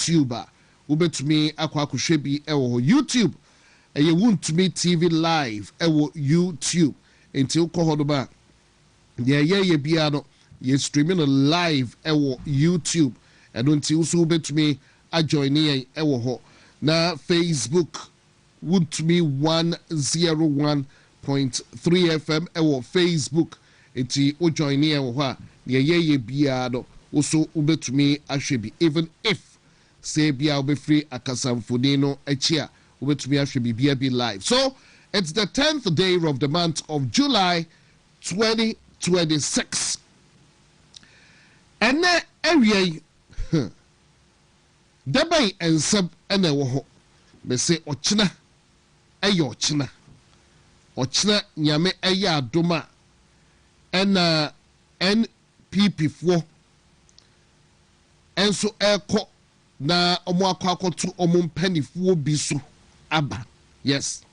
YouTube wobetumi akwa akohwe bi ewo YouTube eye WONTUMI TV live ewo YouTube enti ukọ ba ye bia no ye streaming live ewo YouTube eno nti uso wobetumi a join yen ewo ho na Facebook WONTUMI 101.3 FM ewo Facebook enti o join yen wo ho a ye bia no uso wobetumi ahwe bi even if say bia obefree akasamfoni no achia ubetumi ahwe bibia bi live. So it's the 10th day of the month of July 2026 and area debay ensem ene wo ho me say ochina eyo ochina nyame eya adoma ena NPP fo enso eko na omo akwakoto omo mpanifuo bi so aba. Yes,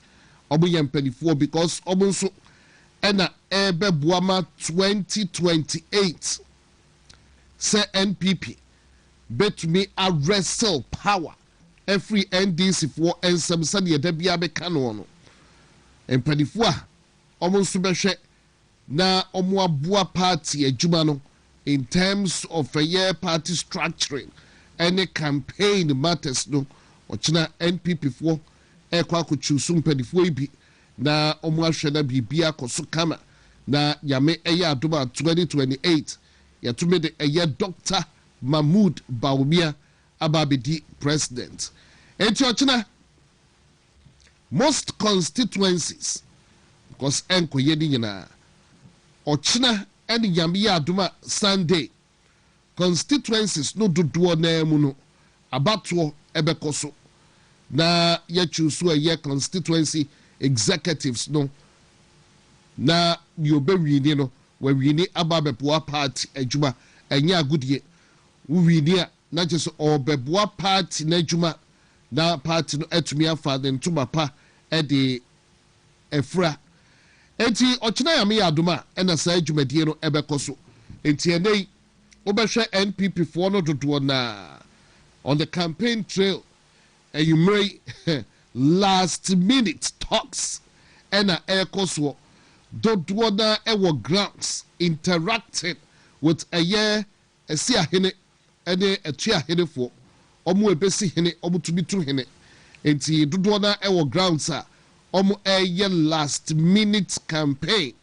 omo ye mpanifuo because omo so ena ebeboama 2028 say NPP betumi a wrestle power every NDC for ensem sade da bia beka no no mpanifuo a omo so behwe na omo aboa party adwuma no in terms of a year party structuring any campaign matters no ochina NPP for Kwaku choose mpanifuo bi na omo ahwe na bibia koso kama na yame eya adoma 2028 yatume de eya Dr. Mahmoud Bawumia ababedi president enti ochina most constituencies because enkoye ni nyina ochina eni yame ya adoma Sunday constituencies no dodo na mu no abato ebekoso na ye choose a constituency executives no na yobewini no we wini ababepoa party adwuma enya agudie wini a na jeso obeboa party na adwuma na party no atumi afa de ntoma pa de efra enti ochina yame ya adoma ena sa adwumadie no ebekoso enti enei obehwe NPP for no dodo na on the campaign trail and you may last minute talks and air coso dodo na ewo grounds interacting with a year a sia hene and a tia hene for omo ebesi hene omo to be two hene enti dodo na ewo grounds a omo a year last minute campaign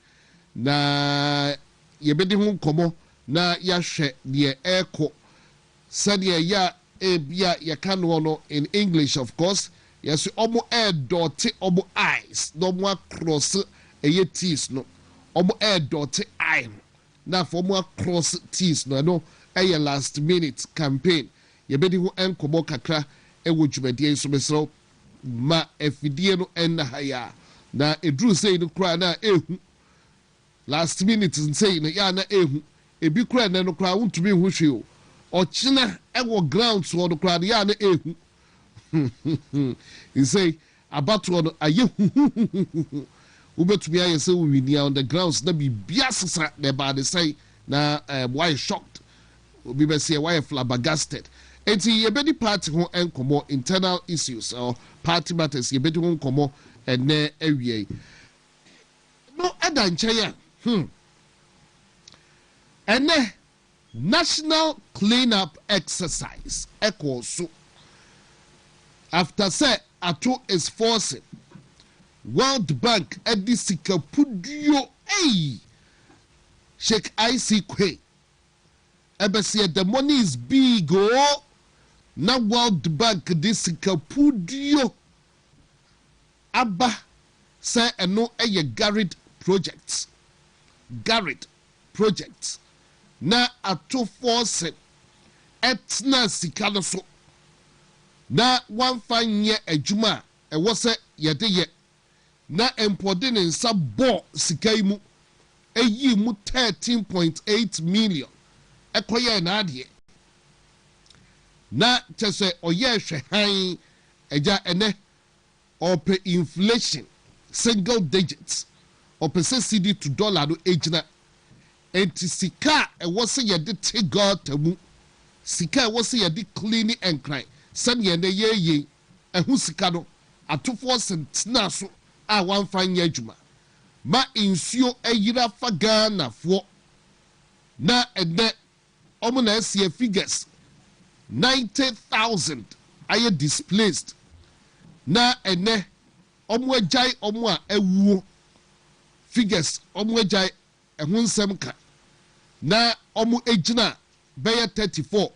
na yebedi ho komo na yahwe de eko said ya ebia yakano no in English of course yes omo air dot omo eyes no mo cross eye teeth no omo air dot eye na for mo cross teeth no eye last minute campaign yebedi ho enkomo kakra ewo dwumadie so mesro ma efidie no enna haya na edru sei no kra na ehu last minute sei no ya na ehu ebi kra na no kra wontumi hu hwe o ochina ewo ground so no kra ya na ehu he say abato no aye ubetumi aye say we ni on the grounds na bibia sesa na ba de say na why shocked obi be say why flabbergasted enti yebedi party ho enkomo internal issues or party matters yebedi ho enkomo ene awie no adanche ya ene national cleanup exercise so after say ato is forcing World Bank edisika pudio Sheikh IC Kwe ebesi the money is big oh na World Bank disika pudio aba say eno eye Garrett projects na ato force etna sika no so na one fanye adwuma e wo se yede ye na empode ne nsa bo sika imu eyi mu 13.8 million ekoye na ade na chese oye hwe han eja ene ope inflation single digits ope CD to dollar do ejina enti sika e wo se yede te God tamu sika e wo se yede clean and cry sɛnea ne yɛyɛ ɛho sika no atofoɔ sentena so a wɔamfa nyɛ adwuma ma nsuo ayira fa Ghanafoɔ na ɛnɛ ɔmo na ɛsie figures 90,000 ayɛ displaced na ɛnɛ ɔmo agyae ɔmo a ɛwuo figures ɔmo agyae ɛho nsɛm ka na ɔmo egyina bɛyɛ 34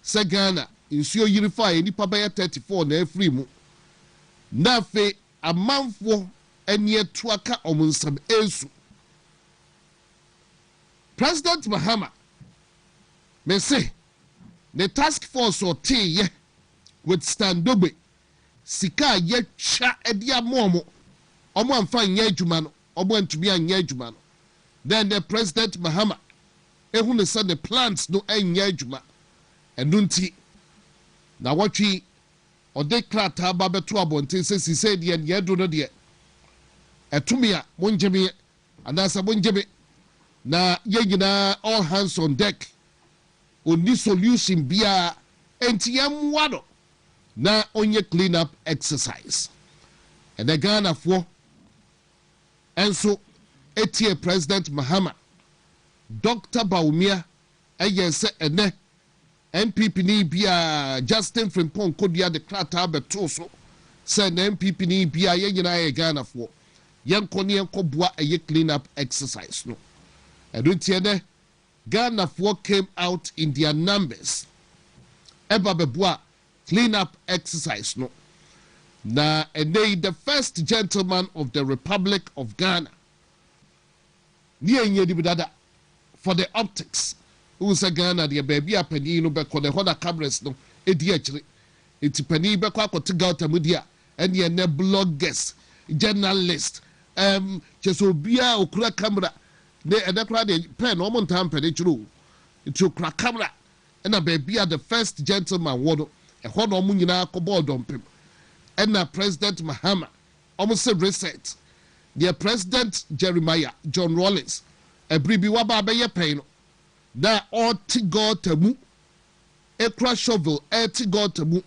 sɛ Ghana nsuo yiri fa a nipa bɛyɛ 34 na afiri mu na afei amanfoɔ ani etu aka ɔmo nsɛm esu President Mahama me say the task force ɔteyɛ with Standobe sika a yɛtwa ɛde ama ɔmo amfa nyɛ adwuma no ɔmo antumi anyɛ adwuma no then the President Mahama ehu ne sɛ the plants no anyɛ adwuma ɛno nti na wɔtwe ɔde krataa ba bɛto abɔnten sɛ sisɛ deɛ yɛdo no deɛ ɛtumi a mongyeme anaasɛ mongyeme na yɛn nyinaa all hands on deck onni solution biara enti yɛmmoa no na onye clean up exercise ɛnɛ Ghanafoɔ ɛnso etie President Mahama Dr. Bawumia ɛyɛ sɛ ɛnɛ NPP ni bia Justin Frimpong kodua de krataa bɛto so sɛ na NPP ni bia yɛn nyinaa yɛ Ghanafoɔ yɛnkɔ ne yɛnkɔboa ɛyɛ clean up exercise no ɛno nti ɛnɛ Ghanafoɔ came out in their numbers ɛba bɛboa clean up exercise no na ɛnɛ the first gentleman of the Republic of Ghana ni enye di dada for the optics who say Ghana the baby a panyin no bɛkɔ the hoda cameras no edi akyire eti panyin bɛkɔ akɔte Gauta mudia ɛne ne bloggers journalists kyesɛ obia okura camera ne ɛdɛkora de pen no ɔmo ntam pɛde kyerɛ eti okura camera ɛna baby a the first gentleman wɔ no ɛhɔ na ɔmo nyinaa kɔbɔ ɔdɔmpem ɛna President Mahama ɔmo sɛ reset the President Jeremiah John Rawlings ɛbiri bi waba abɛyɛ pɛn no na ɔte Gauta mu ekura shovel ɛte Gauta mu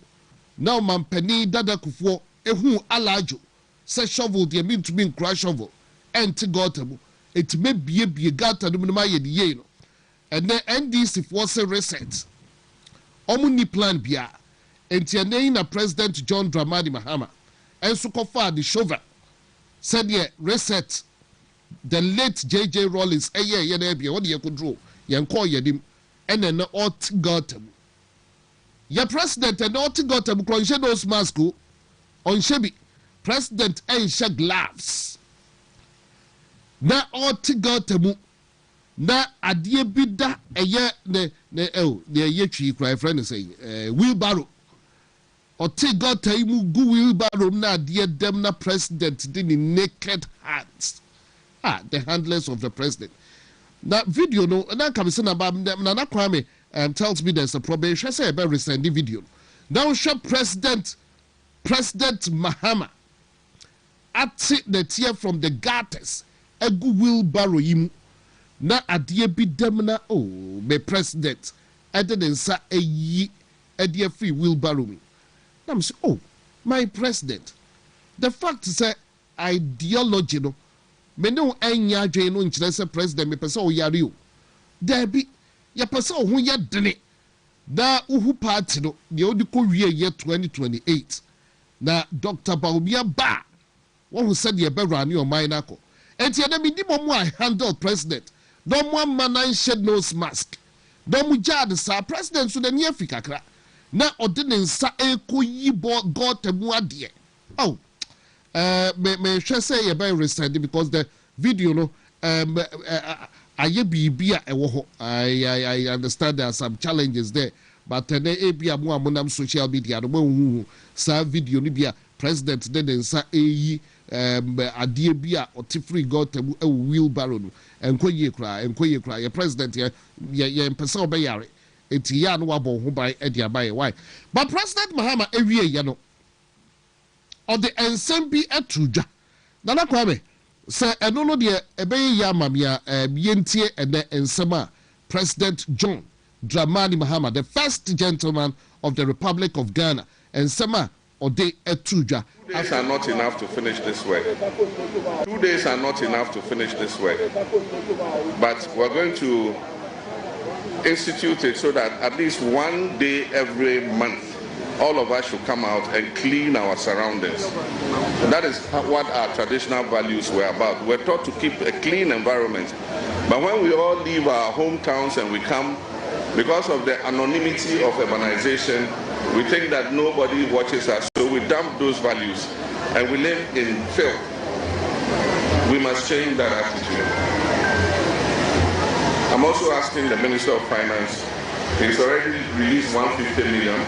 na ɔmampanin Dada Kufuor ehu alajo sɛ shovel deɛ mintumi nkura shovel ɛnte Gauta mu eti mebiebie Gauta no mu no ayɛ ne yie no ɛnɛ NDC foɔ sɛ reset ɔmo ni plan bia enti ɛnɛ na President John Dramani Mahama ɛnso kɔfa the shovel sɛdeɛ reset the late JJ Rawlings ɛyɛ yɛ na ebia wɔde yɛ kodro yɛn kɔ yɛ dim ɛna na ɔte Gauta mu yɛ president ɛna ɔte Gauta mu kɔ nhyɛ nose mask o ɔnhyɛ bi president ɛnhyɛ gloves na ɔte Gauta mu na adeɛ bi da ɛyɛ ne ɛyɛ twi kura ɛfrɛ ne sɛ wheelbarrow ɔte Gauta yi mu gu wheelbarrow na adeɛ dɛm na president de ne naked hands the handlers of the president na video no na kamse na ba na Kwame tells me there's a problem she say about resend video now show president Mahama at the tear from the gutters egu wheelbarrow yi na adeɛ bi dɛm na me president ɛde ne nsa ayi ɛde free wheelbarrow mi na me say my president the fact say ideology no me no anya adwen no nkyerɛ sɛ president me pɛ sɛ ɔyare o dabi yɛ pɛ sɛ ɔho yɛ dene na uhu party no deɛ ɔde kɔ wie yɛ 2028 na Dr. Bawumia ba wɔn sɛ deɛ bɛwura ne ɔman no akɔ enti ɛna me di mo a handle president na ɔmo ama na nhyɛ nose mask na ɔmo gya de saa president so n'ani afi kakra na ɔde ne nsa ɛkɔ yi bɔ Gauta mu adeɛ me hwɛ sɛ yɛbɛ resend because the video no ayɛ biribi a ɛwɔ hɔ I understand there are some challenges there but ɛnɛ ebi a mo a monam social media no mo huhu saa video no bi a president de ne nsa ɛyi adeɛ bi a ɔte free Gauta mu ɛwɔ wheelbarrow no ɛnkɔ yie koraa yɛ president yɛ mpɛ sɛ ɔbɛyare eti yɛ ano wabɔ ho ban ɛde abayɛ why but President Mahama ewie yɛ no ɔde nsɛm bi ɛto dwa Nana Kwame sɛ ɛno no deɛ ɛbɛyɛ yɛ amamia yɛntie ɛnɛ nsɛm a President John Dramani Mahama the first gentleman of the Republic of Ghana. And Sama Ode Etuja. 2 days are not enough to finish this work. 2 days are not enough to finish this work. But we're going to institute it so that at least 1 day every month, all of us should come out and clean our surroundings. That is what our traditional values were about. We're taught to keep a clean environment. But when we all leave our hometowns and we come, because of the anonymity of urbanization, we think that nobody watches us. So we dump those values and we live in filth. We must change that attitude. I'm also asking the Minister of Finance. He's already released 150 million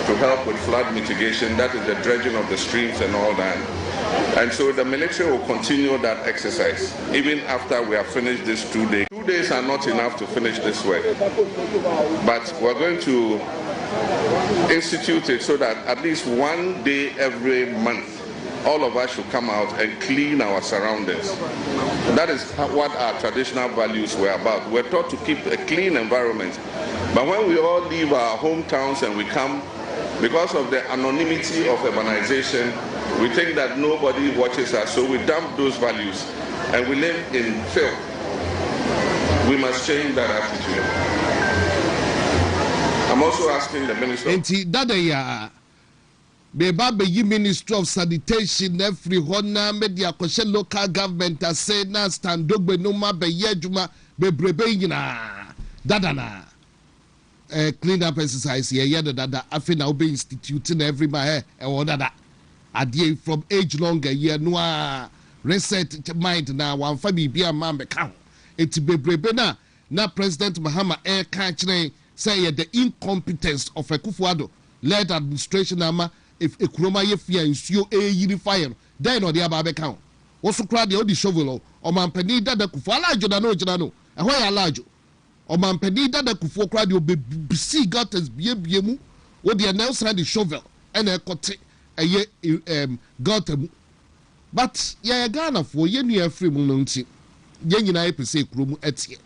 to help with flood mitigation. That is the dredging of the streams and all that. And so the military will continue that exercise even after we have finished this 2 days. 2 days are not enough to finish this work. But we're going to institute it so that at least 1 day every month, all of us should come out and clean our surroundings. That is what our traditional values were about. We're taught to keep a clean environment. But when we all leave our hometowns and we come, because of the anonymity of urbanization, we think that nobody watches us. So we dump those values and we live in filth. We must change that attitude. I'm also asking the Minister. Beba be Ministry of Sanitation every hona media kweshe local government say na stand dogbe no ma be yeduma be brebe yina dadana clean up exercise ye dada afi na obe instituting every ma dada adie from age longer year no reset mind na wan fa bibia ma be ka eti be brebe na President Mahama ka kire say the incompetence of Akufo-Addo led administration ama if a chroma ye fear and so a unify then or the ababe count. Also cried the old shovel or man penida da kufala jodano jodano, and why alajo or man penida da kufo cried you be see got as biemu, what the announce had the shovel and a cote a ye got a but ya Ghana for ye near free mununti, yen united per se krum etie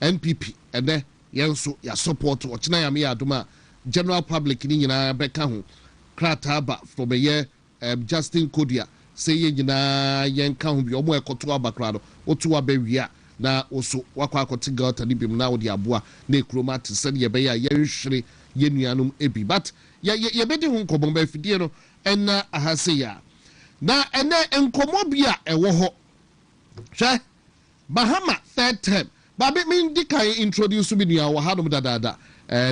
NPP and then yanso ya support or china mi aduma general public in yina beka ho krataba from a year Justin Kodia say yina yen ka ho bi omo ekoto abakra do otu abawia na oso wakwa akoti gata ni bim na odi aboa na ekroma te se ye be ya yen hwere ye nuanum ebi but ye bedi ho nkobon ba fidie no enna ahase ya na ene enkomo bia ewo ho hwe Bahama third term babe me di kai introduce me nua wa hadom dadada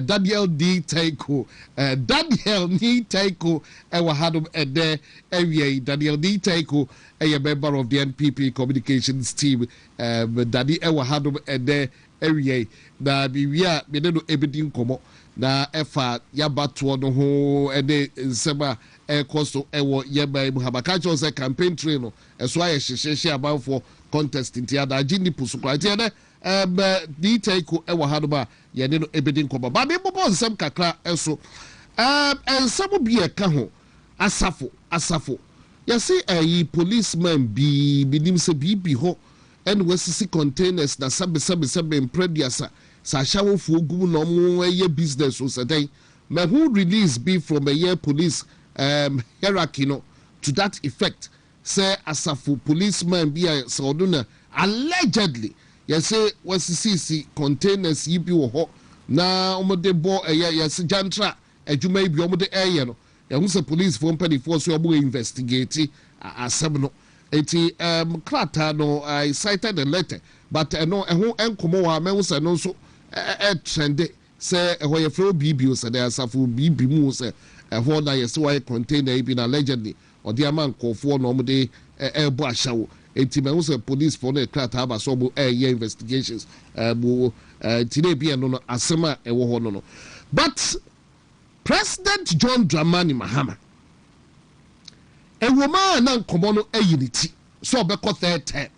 Daniel D. Taiko, Daniel D. Taiko, ewa hadum ede ewie Daniel D. Taiko, a member of the NPP communications team, Dani ewa hadum ede ewie na biwia meneno ebedin komo na efa yabatu no ho ede nsema ekoso ewo yeba muhabakacho se campaign trail no eso aye hyehyehye abanfo contest ntia da gini pusukwa ntia ne di Taiko ewa hadum yene no ebedin koba ba me bobo nsem kakra eso ensem bi e ka ho asafo yesi ayi policeman bi nim se bi ho en wasisi containers na sabe imprediasa sa shawofu ogum no mo ye business o sadan me who release be from a year police hierarchy no to that effect say asafo policeman bi so do allegedly yesi wasisi containers yi bi wo ho na omode bo yesi jantra adwuma bi omode no ya hu se police for mpani so obo investigate asem no eti krata no I cited the letter but no eho enkomo wa me hu se no so trend say eho ye flow bibi o se there asafo bibi mu se eho na yesi why container bi na allegedly odi aman kofo no omode ebo ahyawo enti me hu se police for the krata ba so obo investigations today be no asema ewo ho no but President John Dramani Mahama ewoma na nkomo no ayiniti so obekọ third term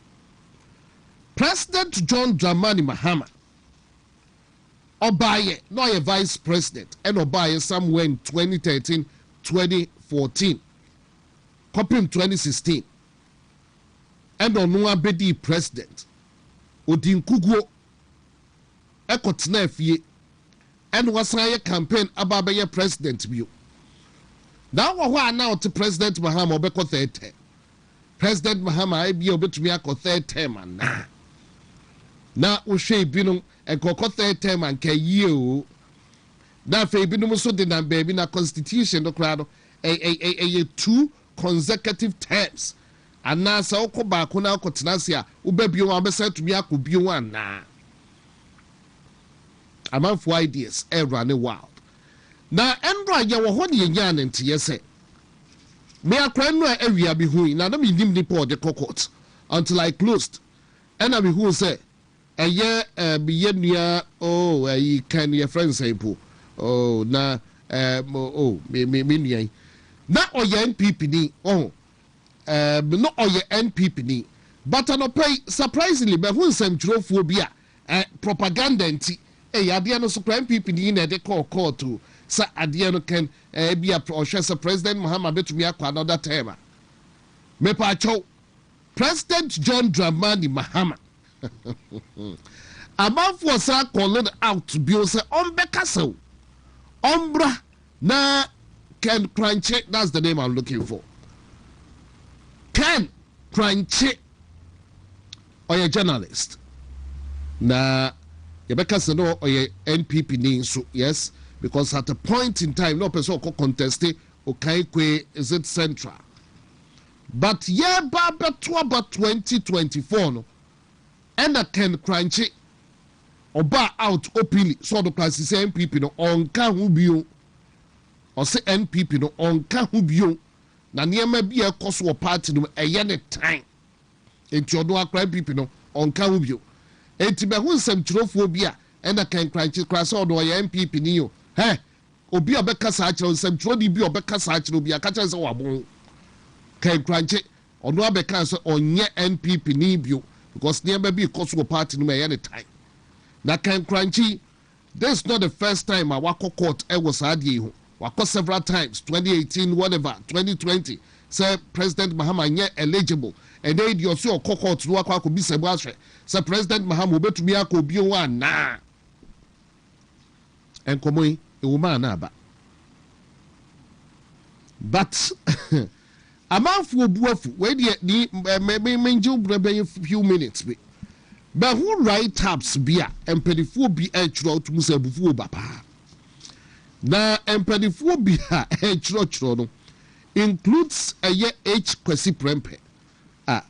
President John Dramani Mahama obaye no ye vice president and obaye somewhere in 2013 2014 copim 2016 and onu abedi president odinkuguo ekotena afie and was a campaign about being president view. Now, what now to President Mahama Obeko third term? President Mahama, I be able to be a third term, and now we say, Binum, and Coco third term, and can you now, Fabinum so did not baby in a constitution, the crowd, a 2 consecutive terms. And now, so back when I could Tanasia, Ubebu, I said to me, I could be one now. A man for ideas, run wild. Now, Andra, you were holding a yarn and TSA. Me a crime area be who, now let me dim the port the cocotte until I closed. And I be who say, a year be near, oh, I can your friends say, oh, na, me, not all your NPPD, oh, not all your NPPD, but I don't pay surprisingly, but who some trophobia, propaganda and tea, I didn't so crime people in a call to. Sa adiano can be a processor President Muhammad Betumia another tema. Me pacho President John Dramani Mahama. Above was called out to be say Ombekaso. Ombra na Ken Crunchy, that's the name I'm looking for. Ken Crunchy or a journalist. Na Yabeka no or a NPP name so yes. Because at a point in time, no person could contest it, okay, is it central? But yeah, Baba 2024, no, and I can crunch it or bar out openly. So the class is NPP no on Kahubio or say NPP no on Kahubio. Na near may be a cost or party no a year time. Into your door, crime people no on Kahubio. And to be who some trophobia and I can crunch it class or NPP neo. Hey, obi obeka saachiro nsem trodi bi obeka saachiro bi akacha se wabon kan kranche ono abeka so onye NPP ni bio because never be cause party no me time na kan kranche. This is not the first time I walk court was adie ho wako several times 2018 whatever 2020 say President Mahama nye eligible and they you so court no akwa bi se bwahwe say President Mahama obetumi akobi o na and come a woman aba. But a man for buafu, where the maybe a few minutes. But who write ups beer and pedifo be a throughout to Musa before Bapa? Now, and pedifo be a throughout includes a year H. Kwesi Prempe.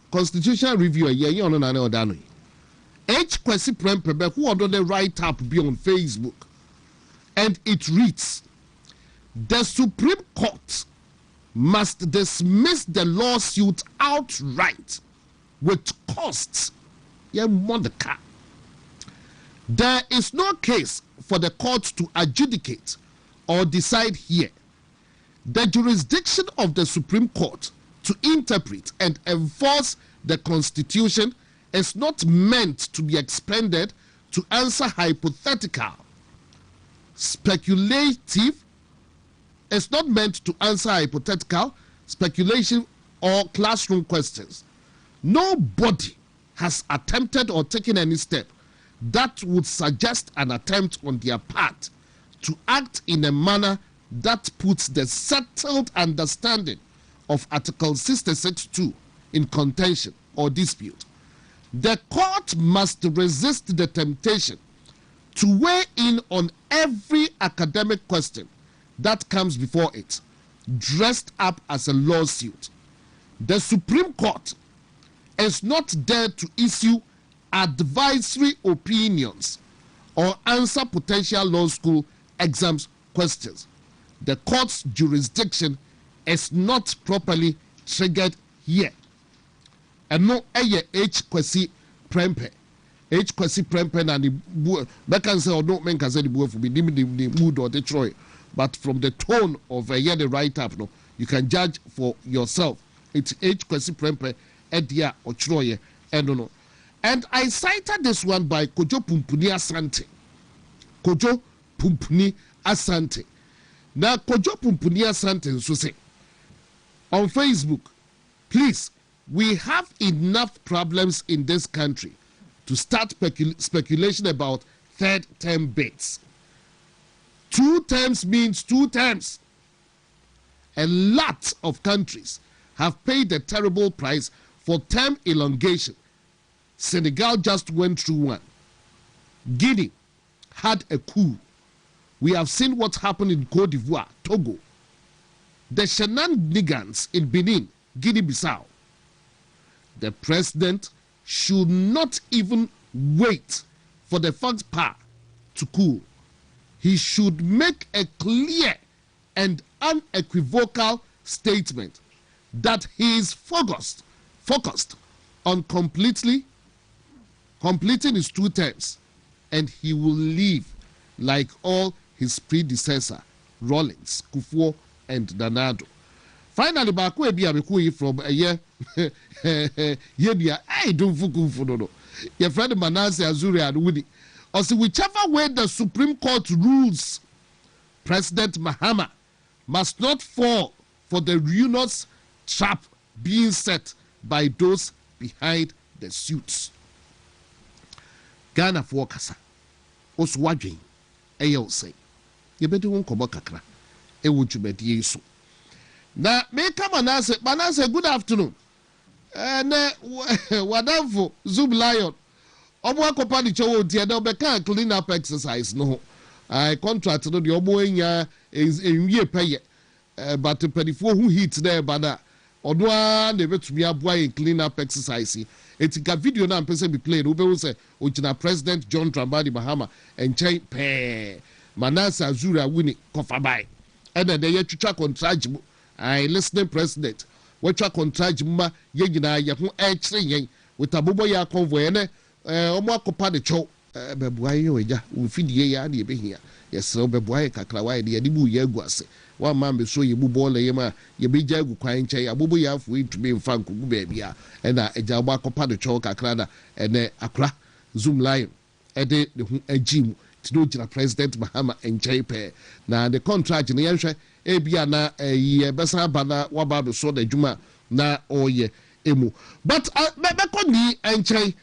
Constitutional review a year on an order. H. Kwesi Prempe, but who ordered the write up be on Facebook? And it reads, the Supreme Court must dismiss the lawsuit outright with costs. There is no case for the court to adjudicate or decide here. The jurisdiction of the Supreme Court to interpret and enforce the Constitution is not meant to be expended to answer hypothetical, speculative, it's not meant to answer hypothetical, speculation, or classroom questions. Nobody has attempted or taken any step that would suggest an attempt on their part to act in a manner that puts the settled understanding of Article 66(2) in contention or dispute. The court must resist the temptation to weigh in on every academic question that comes before it, dressed up as a lawsuit. The Supreme Court is not there to issue advisory opinions or answer potential law school exams questions. The court's jurisdiction is not properly triggered here. And no H. Kwesi Prempe. H. Kwesi Prempe and the Nkansah or don't make the boy for me, the mood or the Troy. But from the tone of a year the write up, no, you can judge for yourself. It's H. Kwesi Prempe, Edia or Troy, and no. And I cited this one by Kojo Pumpuni Asante. Kojo Pumpuni Asante. Now, Kojo Pumpuni Asante so say on Facebook, please, we have enough problems in this country to start speculation about third term bids. 2 terms means 2 terms. A lot of countries have paid a terrible price for term elongation. Senegal just went through one. Guinea had a coup. We have seen what happened in Cote d'Ivoire, Togo. The shenanigans in Benin, Guinea-Bissau. The president should not even wait for the first power to cool. He should make a clear and unequivocal statement that he is focused on completing his 2 terms, and he will leave like all his predecessor, Rawlings, Kufuor, and Danado. Finally, Baku Ebiabekui from a year, I don't fuku. Your friend Manasseh Azuri and Woody. Also, whichever way the Supreme Court rules, President Mahama must not fall for the ruinous trap being set by those behind the suits. Ghana for Kasa. Oswadwin. Eyo say. Yebedi won kobo kakra. Ewo dwumadi yeso. Na me come Manasseh, good afternoon. Wadamfo Zoom Lion. Omo akopa ni chowo tie na obeka clean up exercise no. I contract no the omo enya enwie peye. But pedifo who hit there bana. Odo a na betumi aboa in clean up exercise. Etika video na mpese be played. Ube say ogina President John Dramani Mahama enchen pe. Manasseh Azura wini kofabai. Ena de ye twitwa contract mu. I listening president. Wetwa contract mu ma ye nyina ye ho ekire yen. Witabobo ya convoy ne omo akopa de chow bebuaye oja ufidie ya na ebehia yesre bebuaye kakrawaye de yadibu ye aguase wa ma me so ye bubo le ye ma ye beja agu kwan nche abobo ya afu ntube mfa nkogu baabia na eja omo akopa de chow kakra na ene akra Zoom Lion ede de hu agimu tino jira President Mahama enche pe na the contract ne yenhwe ebia na ye besa bana waba be so da djuma na oye emu but bekoni enche.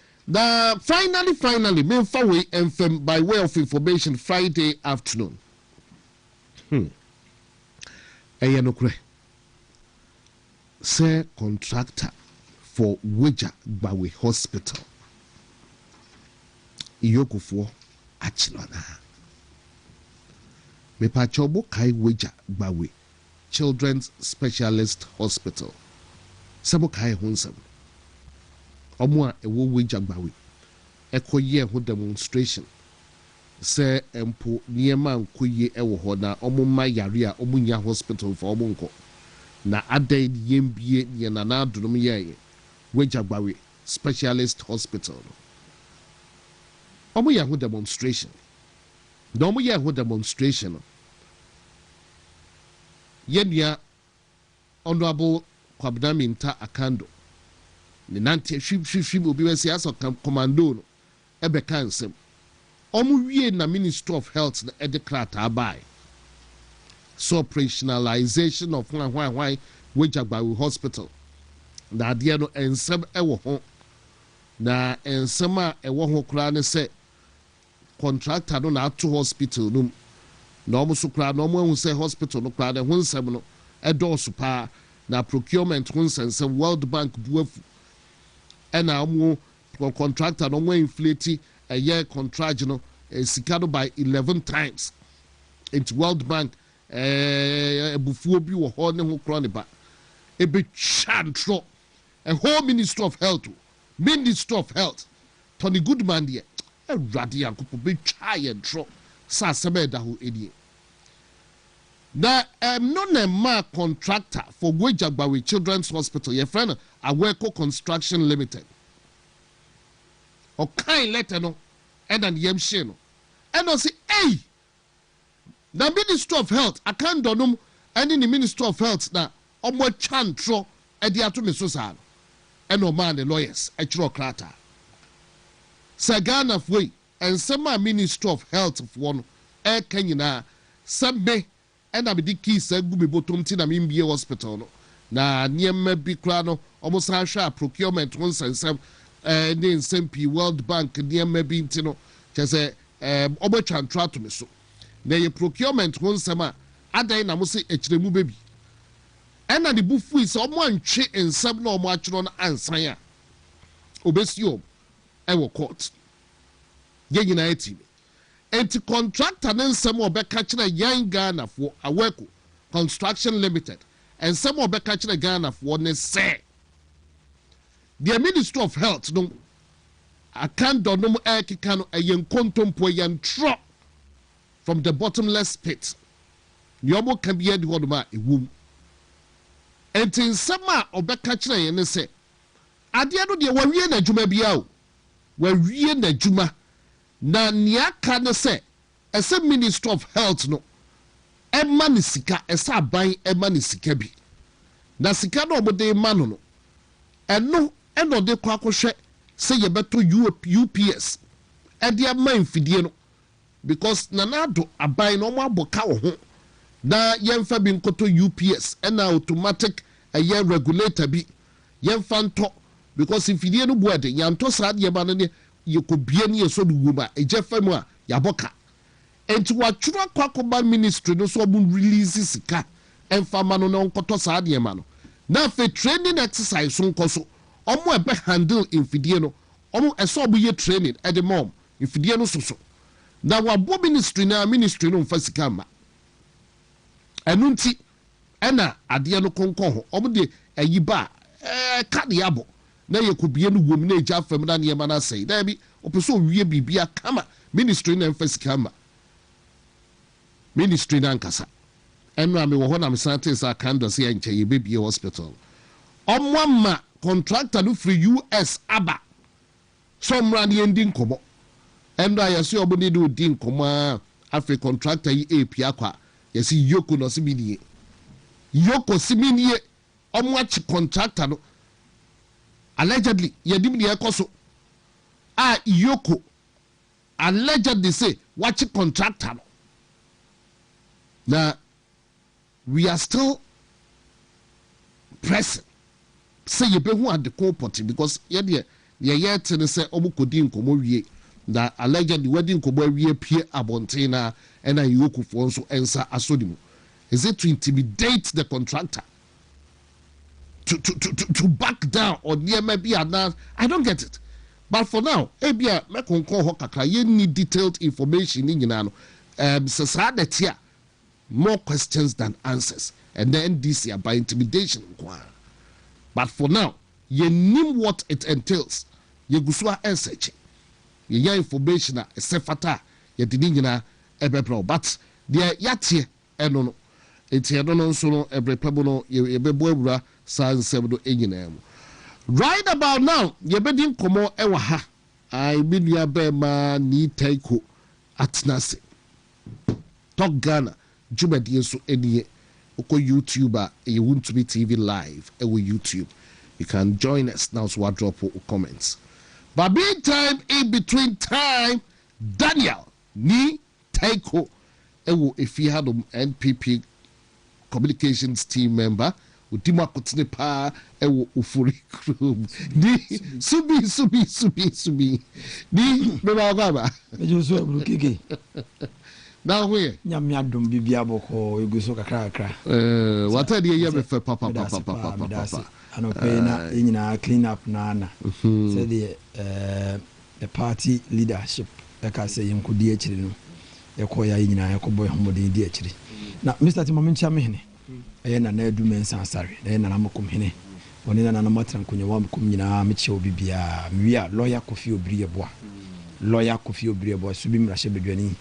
Finally, me away and by way of information Friday afternoon. Eyanokre. Say contractor for Weja Bawe Hospital. Iyokufo Achilona. Me pachobo kai Weja Bawe Children's Specialist Hospital. Sabo kai hunsam. Omo a ewo Weja Bawe ekoye ho demonstration se empo niema nkoye ewo ho na omo ma yare a omo nya hospital for omo nko na adai yembie ye na na adunum ye Weja Bawe Specialist Hospital. Omo ye ho demonstration. No omo ye ho demonstration. Yenia Honorable Kwabnaminta Akando ne nante hwihwihwi obi wasi aso commando no ebe kansem omu wie na Ministry of Health na edecrata bai so operationalization of why Weja Bawe Hospital na ade no ensem ewo ho na ensem a ewo ho kra ne se contractor no na ato hospital no na omu so kra na omu hu se hospital no kra de ho nsem no edoso pa na procurement ho nsem World Bank buafu and our contractor no more inflate a year contract no sika by 11 times into World Bank bufuo bi wo ho ne ho kro ne ba e be chantro a whole Ministry of Health Tony Goodman there e radi yankopo be twa ye dro sa sebe da ho edi na no na ma contractor for Weja Bawe Children's Hospital your friend Aweko Construction Limited o kind letter no and an yemshe no and I say hey the Ministry of Health I can't donum and in the Ministry of Health na omo chantro e dia to me so sa and no man the lawyers e chro krata Sagana way and some Ministry of Health of one e kanyina sabbe and I be the key say gu me botom ti na me mbie hospital no na niema bi kra no almost hwa procurement once and some ne nsem World Bank niema bi ntino che say obetwa ntra to me so ye procurement ho nsema adan na mo se ekiremu bebi ena de bufu is omo antwe nsem na omo atwero na ansan a obesi o e wo court ye nyina eti enti contractor ne nsem obeka kire yan Ghana for Aweku Construction Limited and some obeka kire Ghana for ne say the Ministry of Health no akando no ekika no eyen kontompo yen tro from the bottomless pit yomo kan biye de hodoma ewum enti nsema obeka kire yen ne say ade no de wawie na djuma bia o wawie na djuma na niaka ne say ese Ministry of Health no emma ne sika esa aban emma ne sika bi na sika no obode ma no eno de kwa akwohwe say ye beto UPS e de ama mfidie no because nanado aban no mo aboka wo ho na yemfa bi nkoto UPS na automatic aye regulator bi yemfa nto because mfidie no buade yanto saa de ba no ne yekobie ne yeso duwuma ejefa mu a yaboka enti watwura kwakoba ministry no so obu release sika emfa ma no nkoto saa de ma no na fe training exercise so nkoso omo ebe handle infidie no omo eso obu ye training at the mom infidie no so na wabo ministry no mfa sika ma enunti ena ade no konkon ho omo de ayiba ka de abo na yekobie no wom na eja fam na ne ma na sei na bi opeso wie bibia kama ministry no mfa sika ma ministry na Nkansah enu ame wo ho na mesante sa kando se enche ye bebie hospital omwama contractor no free US aba somra ne endin komo endo ayase obuni do din komo afri contractor yi AP akwa yesi yoko no siminie yoko siminie omwachi contractor no allegedly yedim ne ekoso yoko allegedly say wachi contractor no now we are still pressing say you be who at the company because ye yet say omukodi nkomo wie that allegedly wedding nkomo wie pie abonten na and yoku for so ensa asodimu is it to intimidate the contractor to back down or near maybe I don't get it but for now ebia me konkon ho kakra ye need detailed information ni nyina no sasadetia more questions than answers and then this year by intimidation but for now you know what it entails you gusua research you information sefata you didn't nyina ebebro but there yatie eno no enti eno no so no ebrepebo no ye bebo awura sansem do enyina mu right about now ye bedin komo ewa ha I bidua be ma ni taiko atnase Talk Ghana Jumadi so any oko YouTuber WONTUMI TV live YouTube. You can join us now so I drop comments. But meantime, in between time, Daniel ni Taiko if you had NPP communications team member Udima Kutnepa Ufuri ni subi ni baba now where nyamiadum bibia boko eguso kakra what are you here for papa anope na nyina clean up na say the party leadership eka say yinkodi akiri no ekoya nyina ekoboy homodin di akiri na Mr. Timomincha mehne na adu mensa sare na namakom hene oni na namatra nkonya wa makom nyina meche obibia mewia lawyer Kofi Obriebo so bi mrahye bedwani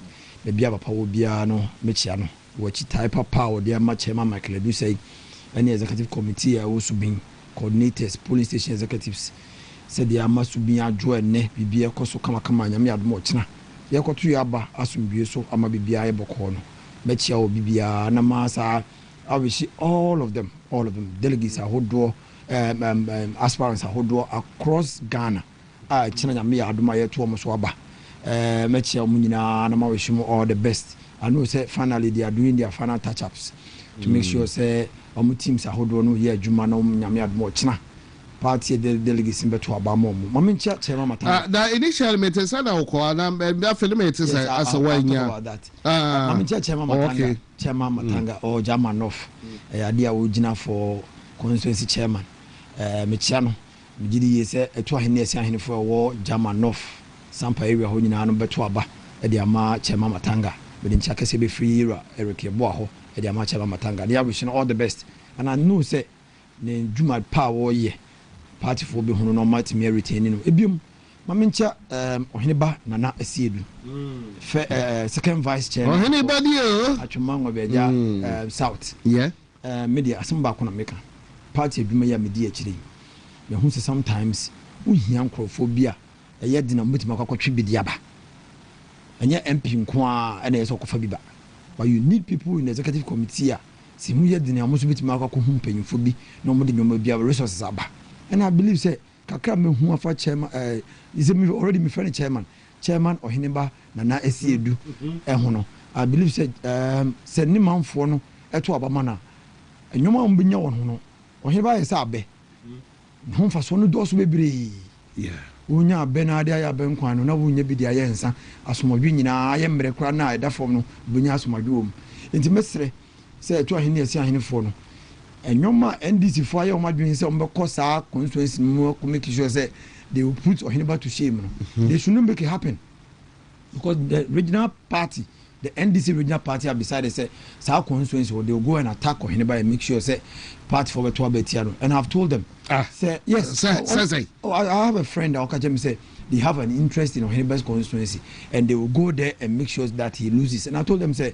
be bia papa wo bia no mechia no wachi type papa wo dia ma chema Michael do say any executive committee a wo so bin coordinators police station executives said dia ma so bin adwo ene bibia koso kama nyame adom ochina ye koto yaba asumdue so ama bibia ye boko no mechia wo bibia na masa I wish all of them delegates ahodo aspirants ahodo across Ghana china nyame adom aye to mo so aba mechia munyina na ma wish you all the best. I know say finally they are doing their final touch-ups to make sure say our teams ahodo no here adwuma na nyame adom ochina party delegates in beto abamo mamin chairman matanga that initially me tell na okwa na me afele me tell say as a one about that mamin chairman matanga chairman matanga or German off ade a wo gina for constituency chairman me chia no me gidi say eto ahene esi ahene for wo German off sampa area ho nyina no beto aba ade ama chairman matanga me din chaka se be free era Eric Yeboah ho ade ama chairman matanga they wish all the best and I know say ne Juma power ye party for be hono no matimi retain no ebium mamincha oheneba nana asiedu second vice chairman oheneba dio atwuma ngobeja south yeah media asamba ko na meka party edwuma ya media akire me hu se sometimes uhia nkrofobia eye dina mutima kwakotwe bidia ba anya MP nko a na yeso kofa biba but you need people in the executive committee a si hu ye dina amuso bitima kwakọ hu mpanyimfo bi na mo de nyoma bia resources aba. And I believe say kakra me hu afa chairman is me already me friend chairman oheneba nana esiedu ho no I believe say say ni manfo no eto abama na enwoma mbenya won ho no oheneba yesa abe ho fa so no do so bebre yeah wonya abe na ade ya abe nkwan no na wonya bi dia yensa asomodwe nyina aye mre kra na eda fom no bonya asomodwe wom enti mesre say eto ahene esi ahene fo no enyoma NDC for aye omadwen say ombeko saa constituency no ko make sure say they will put Oheneba to shame no they shouldn't make it happen because the regional party the NDC regional party have decided say saa constituency they will go and attack Oheneba and make sure say party for beto abetiano and I've told them say yes say I have a friend that okajem say they have an interest in Oheneba's constituency and they will go there and make sure that he loses and I told them say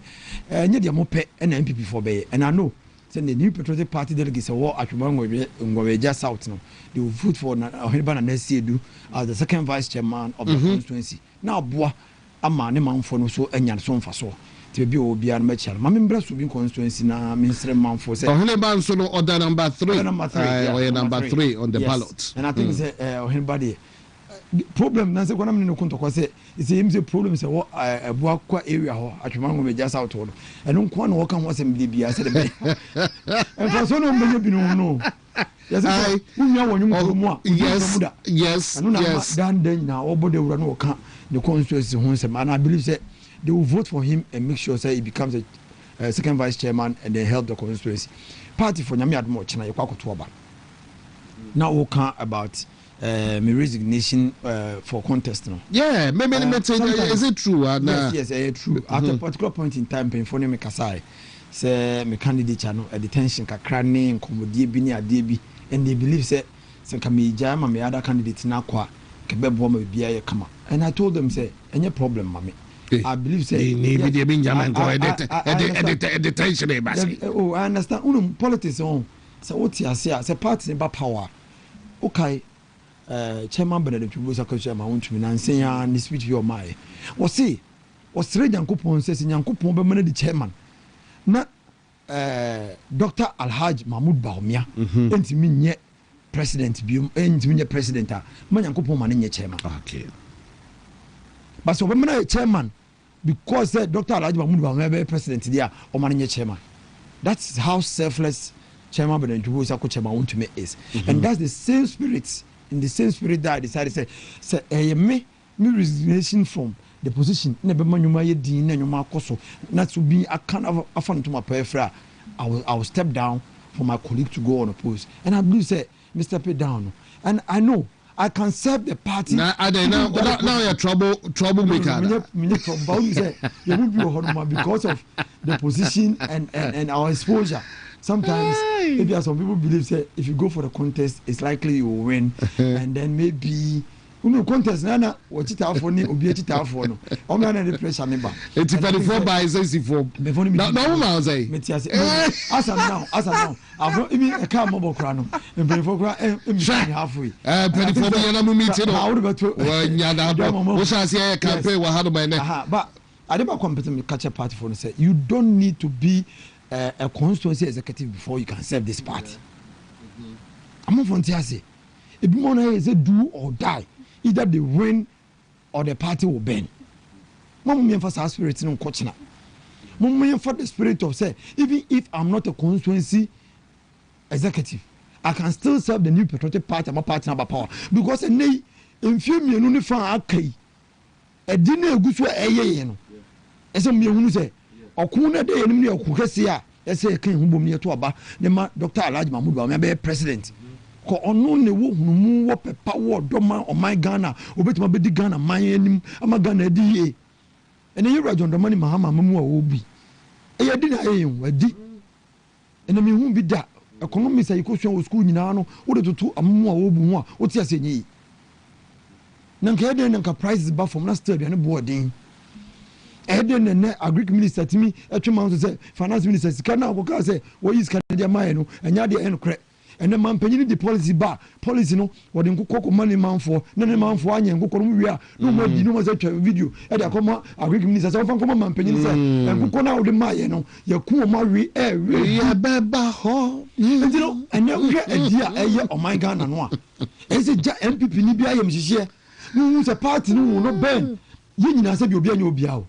nya dia mo pe and MPP for be and I know send the new patriotic party delegates war at Ngwabeja South no they will vote for Oheneba Nanesiedu as the second vice chairman of the constituency now boa ama ne manfo no so anya so mfa so te bi obia no machal ma membra so bi constituency na minister manfo say Oheneba so no order number 3 number 3 on the yes. ballot And I think say Oheneba dey problem na say kwana me no kunto ko say him say problem say what abua kwa area ho atwema Ngwabeja South ho eno nko na wo kan ho asem de bia say de and for so no mbenye bi no yes I unya wonum ko mu a yes dan na obode wura no ka the constituency ho say and I believe say they will vote for him and make sure say he becomes a second vice chairman and then help the constituency party for nyame admo chena yakwakoto oba now we can about my resignation for contest no yeah maybe is it true yes true at a particular point in time pen for me kasai say my candidate no a detention kakra ne nkomodie bi ne ade bi and they believe say can me jama me other candidate na kwa kebebo ma bia ye kama and I told them say any problem mami I believe say maybe they been jama ko detention e basi oh I understand politics on so what you say say party in power okay chairman Benedict Busa ko chairman WONTUMI na nsenya ni speech your my was re Nyankopon say Nyankopon be manage chairman na Dr. Alhaj Mahmoud Baumia entimi nye president biom entimi nye president a ma Nyankopon ma nye chairman okay but so be manage chairman because Dr. Alhaj Mahmoud Baumia be president dia o ma nye chairman. That's how selfless chairman Benedict Busa ko chairman WONTUMI is and that's the same spirit. In the same spirit that I decided say me resignation from the position na be manuma ye din na nyoma akoso na to be a kind of afan to my peripheral I will step down for my colleague to go on a post and I believe say Mr. Pay down and I know I can serve the party now you're troublemaker say you will be because of the position and our exposure. Sometimes maybe some people believe say if you go for the contest it's likely you will win and then maybe contest na what it for ni obi it for no o me na the pressure me ba it's 24 by 64 no man say as now I've even a car mobile kra no 24 kra halfway 24 be na mu meet no when ya da wo sha say campaign wa hado by na but I never compete me catch a party for say you don't need to be a constituency executive before you can serve this party. I'm not from Tiase. If you want to do or die, either they win or the party will burn. Mama me for spirit no coach na. Mama me for the spirit of say even if I'm not a constituency executive, I can still serve the New Patriotic Party and my party number power because in few me no fa akai e di na eguso eyeye no ese me hunu se okun na de enim ne okukese a ese kan hu bom ne to aba ne ma Dr. Alhaji Mahmoud Bawumia be president ko ono ne wo hunu mu wo pepa wo doma o my Ghana obetima be di Ghana man enim ama Ghana di ye ene yira John Dramani Mahama mamu a obi e di na wadi ene me hu bi da economics a yikoso school nyina no wo de tutu amamu a obu hu a wo ti asenyi nanka eden nanka prices ba from na still ne boarding eden ne agric minister timi etwema so say finance minister sika na akoka say wo yi sika de amaye no enya de enkre ene man panyini di policy no wo de nkokoko money man for na ne man for anya nkokoro mu wi a no mo di no mo say twa video e de akoma agric minister say fa nkoma man panyini say nkokoko na wo de maye no yaku o ma wi ya beba ho ndino ene wo edia eye o my Ghana no a ese ja MPP ni bia yem hihie who's a party no ben you nyina say bi obi anya obi awo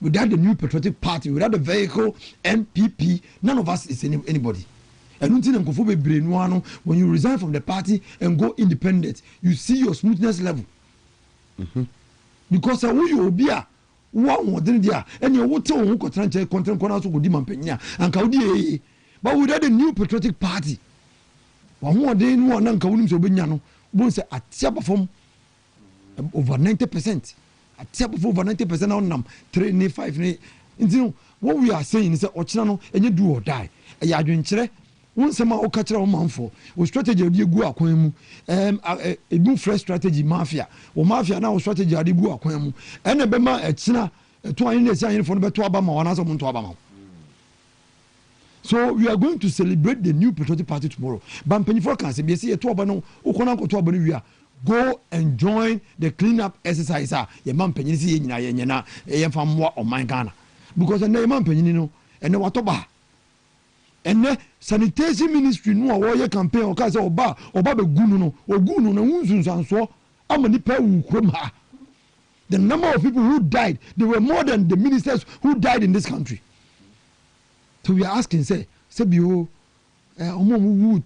without the New Patriotic Party without the vehicle MPP none of us is anybody and until nkofo bebre no ano when you resign from the party and go independent you see your smoothness level because who you obi a wo wodin dia ene wo te wo kotra nche content corner so go di mampanya anka wo di but without the New Patriotic Party wo wodin no na anka wonim so obenya no bo say atia perform over 90%. At top of over 90% on them 3 ne 5 ne. You what we are saying is that Ochino and you do or die. A yadwinchre once a okachra o manfo o strategy odi egu akwan mu a new fresh strategy mafia o mafia na o strategy adi gu akwan mu ene be ma echina to an ne sia yin fo no be to aba ma wana so mo to aba ma. So we are going to celebrate the New Patriotic Party tomorrow. Bampanyifo kan se be se to aba no ukona ko to aba no wi a go and join the cleanup exercise. Your man penny see in Yana, a farm war on my Ghana. Because a name man penny no, and no watoba. And the sanitation ministry no warrior campaign or Casa or Ba or Baba Guno or Guno and Wounds and so. I'm a nipper who crema. The number of people who died, there were more than the ministers who died in this country. So we are asking, say, Sebio,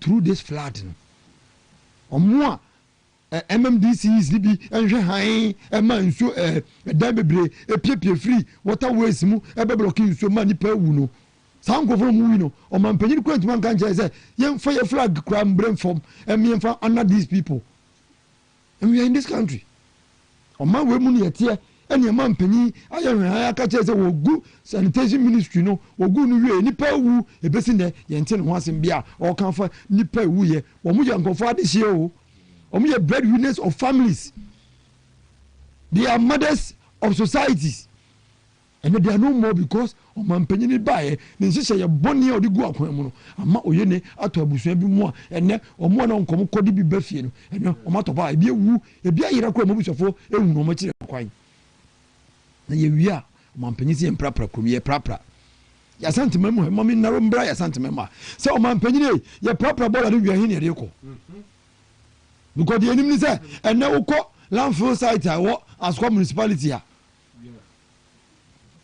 through this flood. Or more. MMDC is libi enhwe han e ma nso dan bebre e piepie free waterways mu e be block nso ma ni pa wu no san go from wu no o man panyi ko ntuma kan che say yen fa your flag kra mbrem from me fa honor these people and we are in this country o man we mu ne yete ene man panyi aye aka che say wo gu sanitation ministry no wo gu no wie ni pa wu e besi ne yen tin ho asem bia o kan fa ni pa wu ye wo mu yankofo ade hie o we are breadwinners of families. They are mothers of societies. And they are no more because o man penny buy ne sise ye boni o di gu akwan mu no ama oyene ato abusuan bi mu a ene o mo na nkomo kodi bi bafie no ene o ma to ba e bi ewu e bi ayira kwa mabusofo ewu no mo kire kwan na ye wi a o man penny se prapra krom ye prapra ya santima mu mami naro mbra ya santima ma se o man penny ye prapra bola de wi ahin ye de ko because the enemy say and now uko landfill site what as municipality here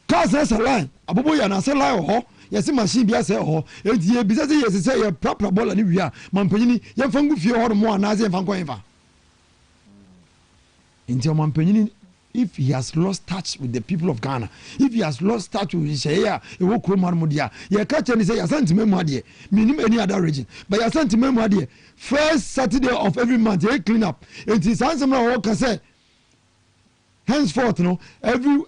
cars a line abobo ya na say line ho yes machine bia say ho enti e bi say yes say ye proper ball ani wi a mampanyini ye fangu fie ho mo na say fanko enfa enti mampanyini if he has lost touch with the people of Ghana, if he has lost touch with Shaya, he will come on Modia. You catch and say, I sent him minimum any other region, but I sent him first Saturday of every month, he clean up. It is handsome work, I say. Henceforth, no, every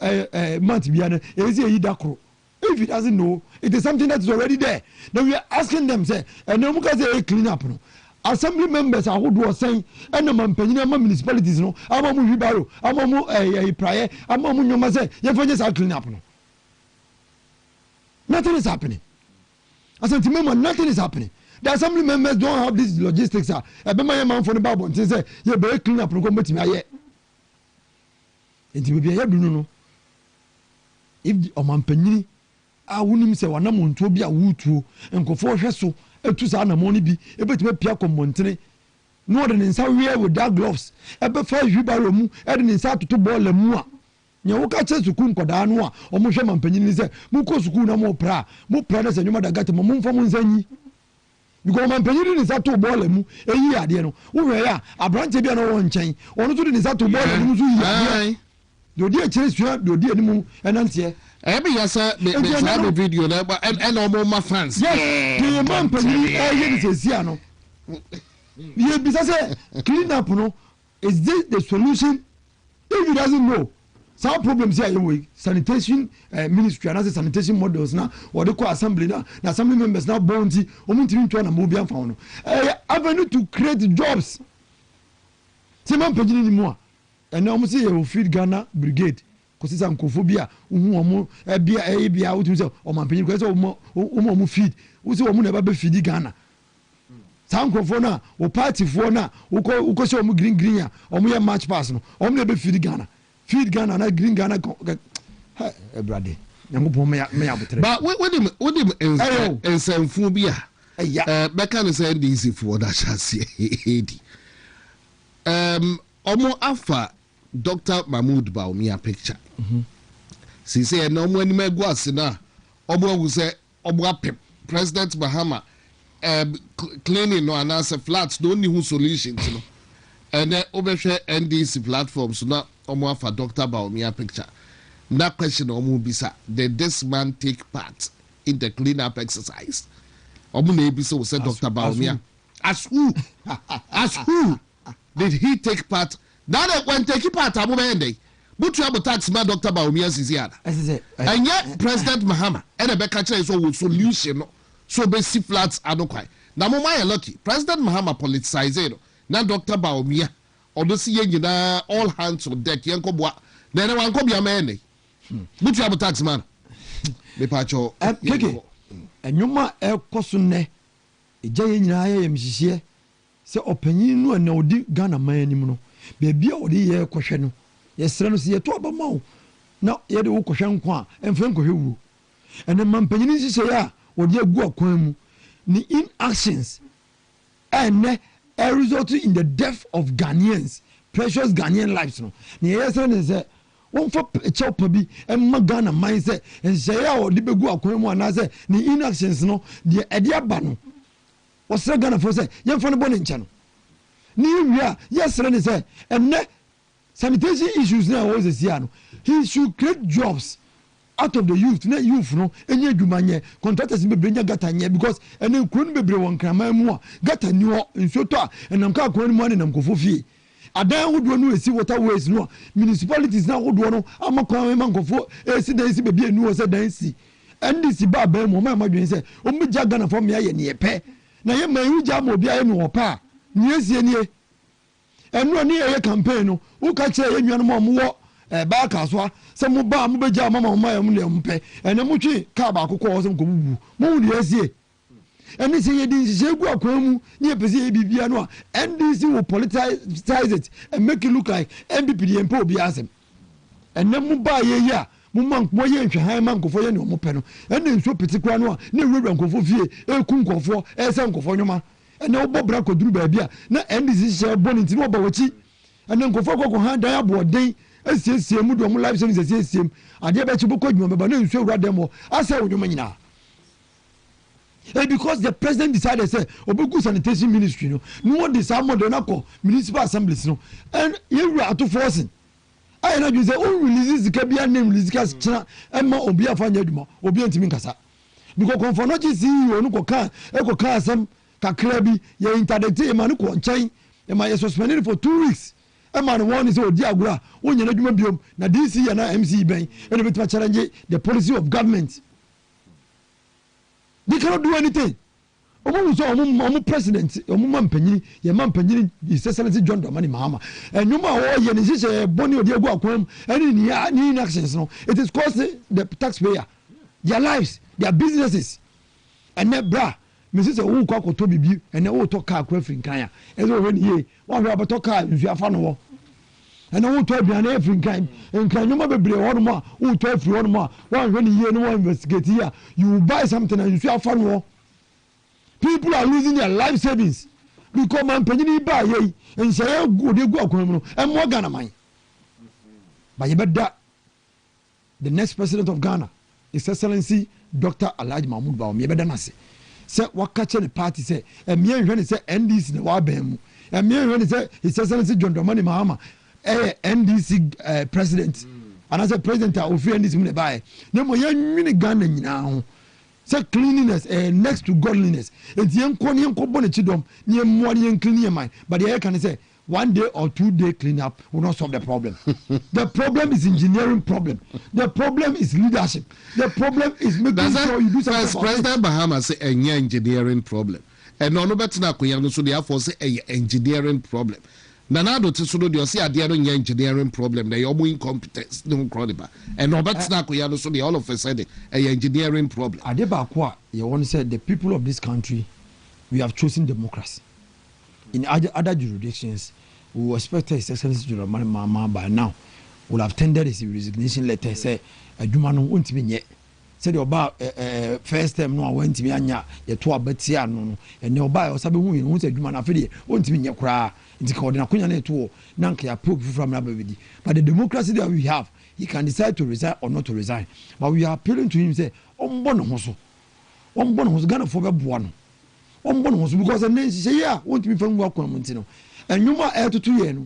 month, is a Hidakro. If he doesn't know, it is something that is already there. Then we are asking them, say, and no because they clean up. No. Assembly members are who was saying, and the municipalities, no, Amamu Hibaro, Amamu Prayer, Amamu Yomase, Yavajas are clean up. No. Nothing is happening. I said to remember, nothing is happening. The assembly members don't have these logistics. I remember man for the Bible and say, you're very clean up and come to me. It will be a no. If the Oman I wouldn't say one amount to be a wood and go for her so. To sana money be able to pia komontre no than in some wear with dark gloves ebe fa hwibaro mu e de nsa to ball mu a nya wo ka che suku nkoda no a o mo hwe mampanyin ni se mu ko suku na mo pra na se nyuma da gata mo mfa mo nsanyi because man penyin ni sa to ball mu eyi ade no wo hwe ya abrante bia no won nchen ono to ni sa to ball mu so yi ade do di akire sua do di animu enante be yasa me sa video na and no more fans yes the man penyin eyi ni sesia no ye bisa say clean up no is this the solution if you doesn't know some problems here with sanitation ministry and as sanitation models now or the assembly now assembly members now bounty omuntimi ntwa na mobian fa no avenue to create jobs se man pagini ni mo and now say you feed Ghana brigade kosi sankophobia uhu omo bia utu say o man pagini ko say omo feed u say omo na ba feed Ghana sankofo na o party fo na uko say omo green ya omo ye match pass no omo na be feed Ghana na green Ghana brother nyankopon me abotre but what him ensanfu bia beka no say ndc for that chance edi omo afa Dr. Mahmoud Bawumia picture si say na omo anim agu ase na omo agu say omo apep President Mahama cleaning no anasa flats don't need solutions no and then obehwe NDC platforms na omo afa Dr. Bawumia picture. That question omo bisa, did this man take part in the cleanup exercise? Omo na bisa we say Dr. Bawumia. As who? As who did he take part? That when take part abo bende. But you have tax man Dr. Bawumia sisiana. And yet President Mahama and the catcher is so solution so basic flats adokwai. Na mo my lucky. President Mahama politicized. Na Dr. Bawumia odosi yengina all hands on deck yenko boa na ne wanko bia mane butu abu tax man me pacho keke enyuma ekoso ne eja yenyina ye mhihie se opanyin no na odi Ghana man anim no be bia odi ye kohwe no ye sere no se ye to obama o na ye de wo kohwe nko a emfe nkohwe wu ene man panyin nhihie ya odi agu akwan mu ni inactions ene resulting in the death of Ghanaians, precious Ghanaian lives. No, yes, and say one for a chopper be and Magana mindset and say, oh, the begu akwe and I say, the inactions, no, the idea banu. What's that gonna for say? Young for the bonnet channel. New year, yes, and say, and sanitation issues now was a Siano. He should create jobs out of the youth, not youth, no, and yet you manye contractors be bring gatanye because and then couldn't be one crama more gata new in Sota and I'm calling money and I'm kofofi. I then would want to see what I ways no municipalities now would want to I'm a calling man for a baby and no said dancey. And this is bad my mother say, oh, me jagana for me a near pay. Now you may jam or be a no pa. Yes, ye and no near a campaign who catch a young mom back as well. Some ba mu beja mama my mpe and muchi ka ba akoko so nkobubu mu de asie and say ye din se gu akwan mu ne pese bibia no NDC will politicize it and make it look like MPP the MPO bi asem and mu ba ye ya mu man mo ye nhwe han man kofo ye ne omo pe no and nso pitikwa no na ewura nkofo fie eku nkofo ese nkofo nyoma and na obo bra koduru ba bia na NDC se boni nti no oba wachi and nkofo kokko han dan aboden esiesie mu do mu live service esiesie ade be chibu ko dwuma be na nsu ewura dem o asa wonwuma nyina because the president decided say obegu sanitation ministry no dey some model na ko municipal assemblies no and you are to forcing I na you say o release zika bia name release ka china emma obi afanya dwuma obi antimi nkasa because konfono chi CEO no ko kan asem kakra bi ye interdict e ma no ko nchen e ma ye suspended for 2 weeks man one is odi agura wonya na dwuma biom na DC ya na MC ben and bit challenge the policy of government. They cannot do anything. Omo president omo mampanyini ye mampanyini His Excellency John Dramani Mahama and no ma ye ni se boni odi agu akwam and ni actions no it is costing the taxpayer their lives their businesses and na bra Mrs. Wu Kwaku to bibi and wo to car kwa African ya ezo we ni ye wa we abato car nsu afa no wo and wo to aduane African and kan nyoma bebre wo no ma wo to afri wo no ma wa we ni ye no wa investigate here you buy something and nsu afa no wo people are losing their life savings because man panyini ba ye and say go de go akwam no and mo Ghana man but you better the next president of Ghana His Excellency Dr. Alhaji Mahmoud Bawumia better na say say wakache the party say me hwe say NDC na wa ban mu me hwe say his excellency John Dramani Mahama NDC president and as a president of NDC mu ne bae na mo yanwini Ghana nyina ho say cleanliness next to godliness enti enko ne enko bone chidom ne mo ne clean your mind but the can say 1 day or 2 day clean up will not solve the problem. The problem is engineering problem. The problem is leadership. The problem is making sure you do something. President Bahama say a engineering problem. And no better na kuya so therefore say a engineering problem. Nanado to so do say ade no engineering problem. They are incompetence no credible. And no better na kuya so all of a sudden a engineering problem. Ade ba kwa you want to say the people of this country we have chosen democracy. In other jurisdictions, we will expect His Excellency Dramani Mahama by now will have tendered his resignation letter. Say, "Adwuma no wontimi nye." Say the oba first time no wontimi anya ye to abatia no and the oba osabe hu yin hu say adwuma na afede wontimi nye kra nti ka ode na kunya na to na nka ya probe from na babedi. But the democracy that we have, he can decide to resign or not to resign. But we are appealing to him say, "Ombo no ho so. Ombo no ho so Ghana for be boa no." Because the name say yeah, won't be from work on Montino. And you might add to 2 years.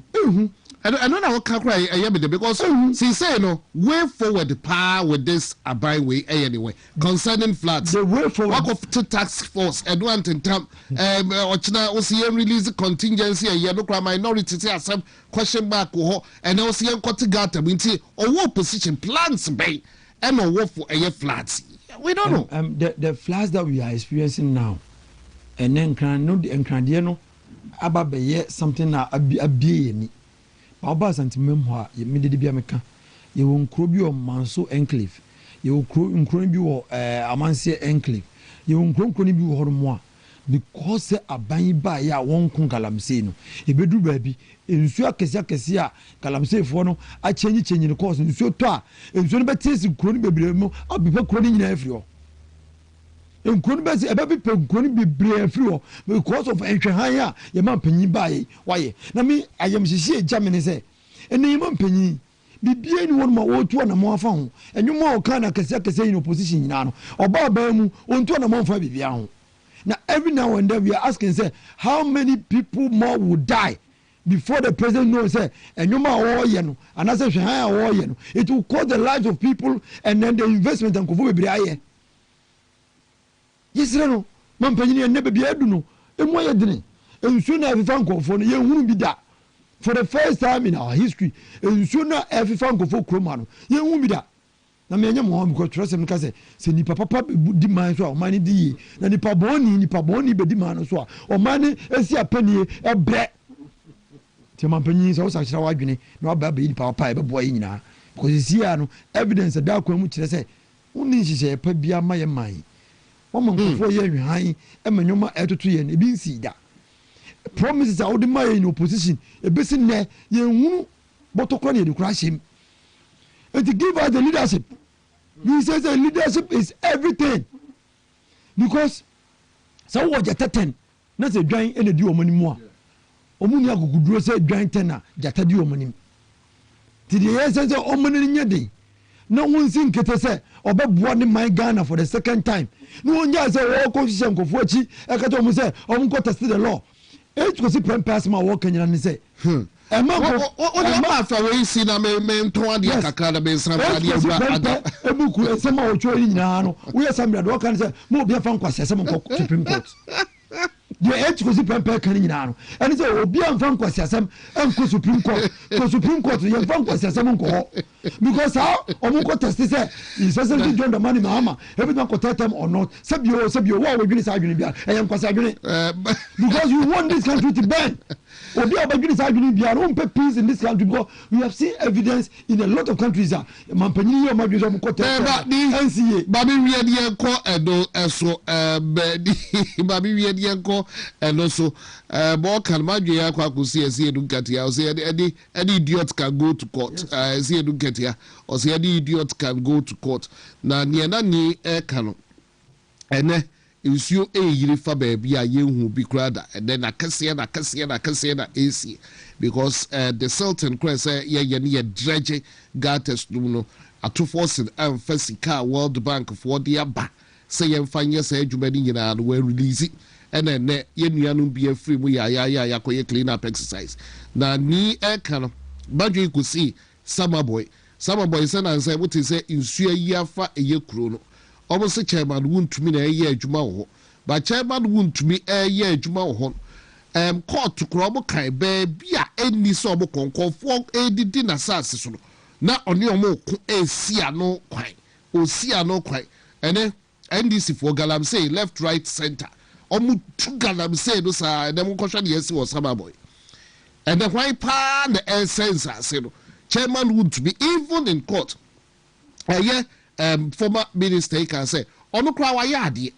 I don't know what cry because she say no way forward the power with this by way anyway concerning floods. The way forward work of the task force and one time OCM release contingency and yellow crime minority say some question mark and OCM Kotigata winti or what position plans bay and or what for a floods. We don't know. The floods that we are experiencing now. And then can no the aba be something na abie ni ba ba santimem ho a ye medede bia meka ye won kro bi o manso enclave ye won kro bi o amanse enclave ye won kro bi wo hormo a because aban ba ya won kun galamse no e bedu ba bi ensu akese a galamse fo no a chenyi ne course ensu to a ensu no betesi kro ni bebre mu abipa kro ni nyina afri o nkron be se ebe bi pe nkron bebre afri ho because of enhwehan a ye man panyin bae waye na me ayam hihie Germany say ene ye man panyin bibie ni won ma wo to na mo afa ho enwuma o kan na kese in opposition nyina no oba ba mu on to na mo afa bibia ho na every now and then we are asking say how many people more would die before the president knows say enwuma wo ye no anase hwehan a wo ye no it will cost the lives of people and then the investment and kofo bebre aye. Yes, no, Mampany and never be aduno, and why a dinner. And sooner every funko for the young woman be that. For the first time in our history, and sooner every funko for Cromano, young woman be that. Na me nyam ho because trust him kase se ni papa di man so o mani di na ni paboni be di man so o mani esi apani e bre ti Mampany so sa kira wadwene na ba be di papa e be boy nyina because see no evidence da kwa mu kire se woni hihye pa bia ma ye man woman for ye hwan emanwoma etoto ye ne bi nsi da promises a wodi ma ye in opposition e besi ne ye hunu botokro ne de kura him and to give us the leadership. We say the leadership is everything because so what you 10 na say dwan ene di omani mu a omuni aguguduro say dwan 10 na jata di omani ti the essence omani nya den na wonsi nkete say obeboa ne man Ghana for the second time no nya say wo constitution nkofo achi ekato omu say omu ko test the law e to see prime pass ma wo kanyana ne say Emma for we see na me to ade kakra da be san ade ba ebuku esema o chori nyina no we assembly do kan say mo obi afa nkwase asem nko Supreme Court the edge go see prime kan nyina no and say obi afa nkwase asem enko Supreme Court ko Supreme Court ye afa nkwase asem nko because how omu ko test say is Excellency John Dramani Mahama every man ko tell them or not sabio wa we dwini sa adwini bia nkwase adwini because you want this country to burn obi abadwini sa adwini bia no mpe peace in this country because we have seen evidence in a lot of countries Mampany yo madwini so ko tell NCA babi wie de enko edo eso babi wie de enko eno so bo kan madwe ya Kwaku see edu katia o say any idiot can go to court see edu katia o say any idiot can go to court na ni kanu ene nsuo yiri fa baby a yehu bi krada and then akase na AC because the Sultan Crest ye dredge gates no ato force and fasika World Bank for the aba say yɛmfa say adwuma no nyinaa no release ɛna ɛnɛ yɛnnuanom bi afiri mu yɛayɛ clean up exercise na ni ɛka no badwe kò si Summer boy sɛ nansɛ wote sɛ nsuo yi afa ɛyɛ kuro no ɔmo sɛ chairman wontumi na ɛyɛ adwuma wɔ hɔ but chairman wontumi ɛyɛ adwuma wɔ hɔ court kora ɔmo kan baabi a ɛnni sɛ ɔmo kɔnkɔfoɔ ɛdidi n'asase so no na ɔne ɔmo ko ɛsi ano kwan ɛne NDC for galamsey left right center ɔmo tu galamsey no saa ɛnɛ mo nkɔhwɛ deɛ ɛsi wɔ Summer boy ɛnɛ hwan paa na ɛsɛ nsase no chairman would be even in court. Former minister can say, "Ono kwa wa yadi."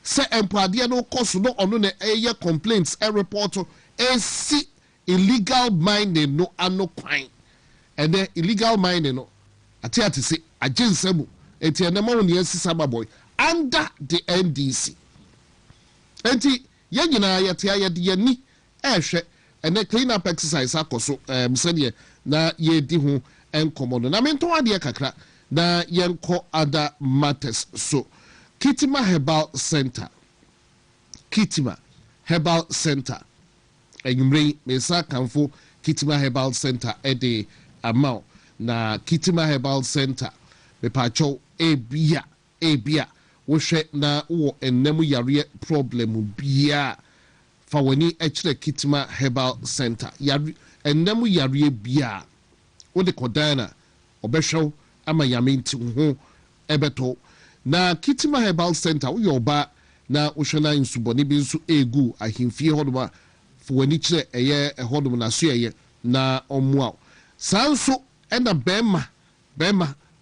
Say employee no cost no ono ne complaints a report see illegal mining no ano crime. And then illegal mining no. Ati say ajinsemu eti enema woni esi Summer boy under the NDC. Enti ye nyina yete ayede yani ehwe ene clean up exercise akoso sɛdeɛ na yɛdi ho enkomo no na mento adeɛ kakra na yɛnkɔ other matters so Kitima Herbal Center enyumre mesa kanfo Kitima Herbal Center ede amount na Kitima Herbal Center mepacho ebia wohwɛ na wo enemu yare problem bia fa wani ekire Kitima Herbal Center yare enemu yare bia wo de kodana obehwew ama yame nti ho ebeto na Kitima Herbal Center wo yoba na wohwɛ na nsuboni bi nso egu ahemfie hodoma fa wani kire eye hodoma na so eye na omoa sanso ena bema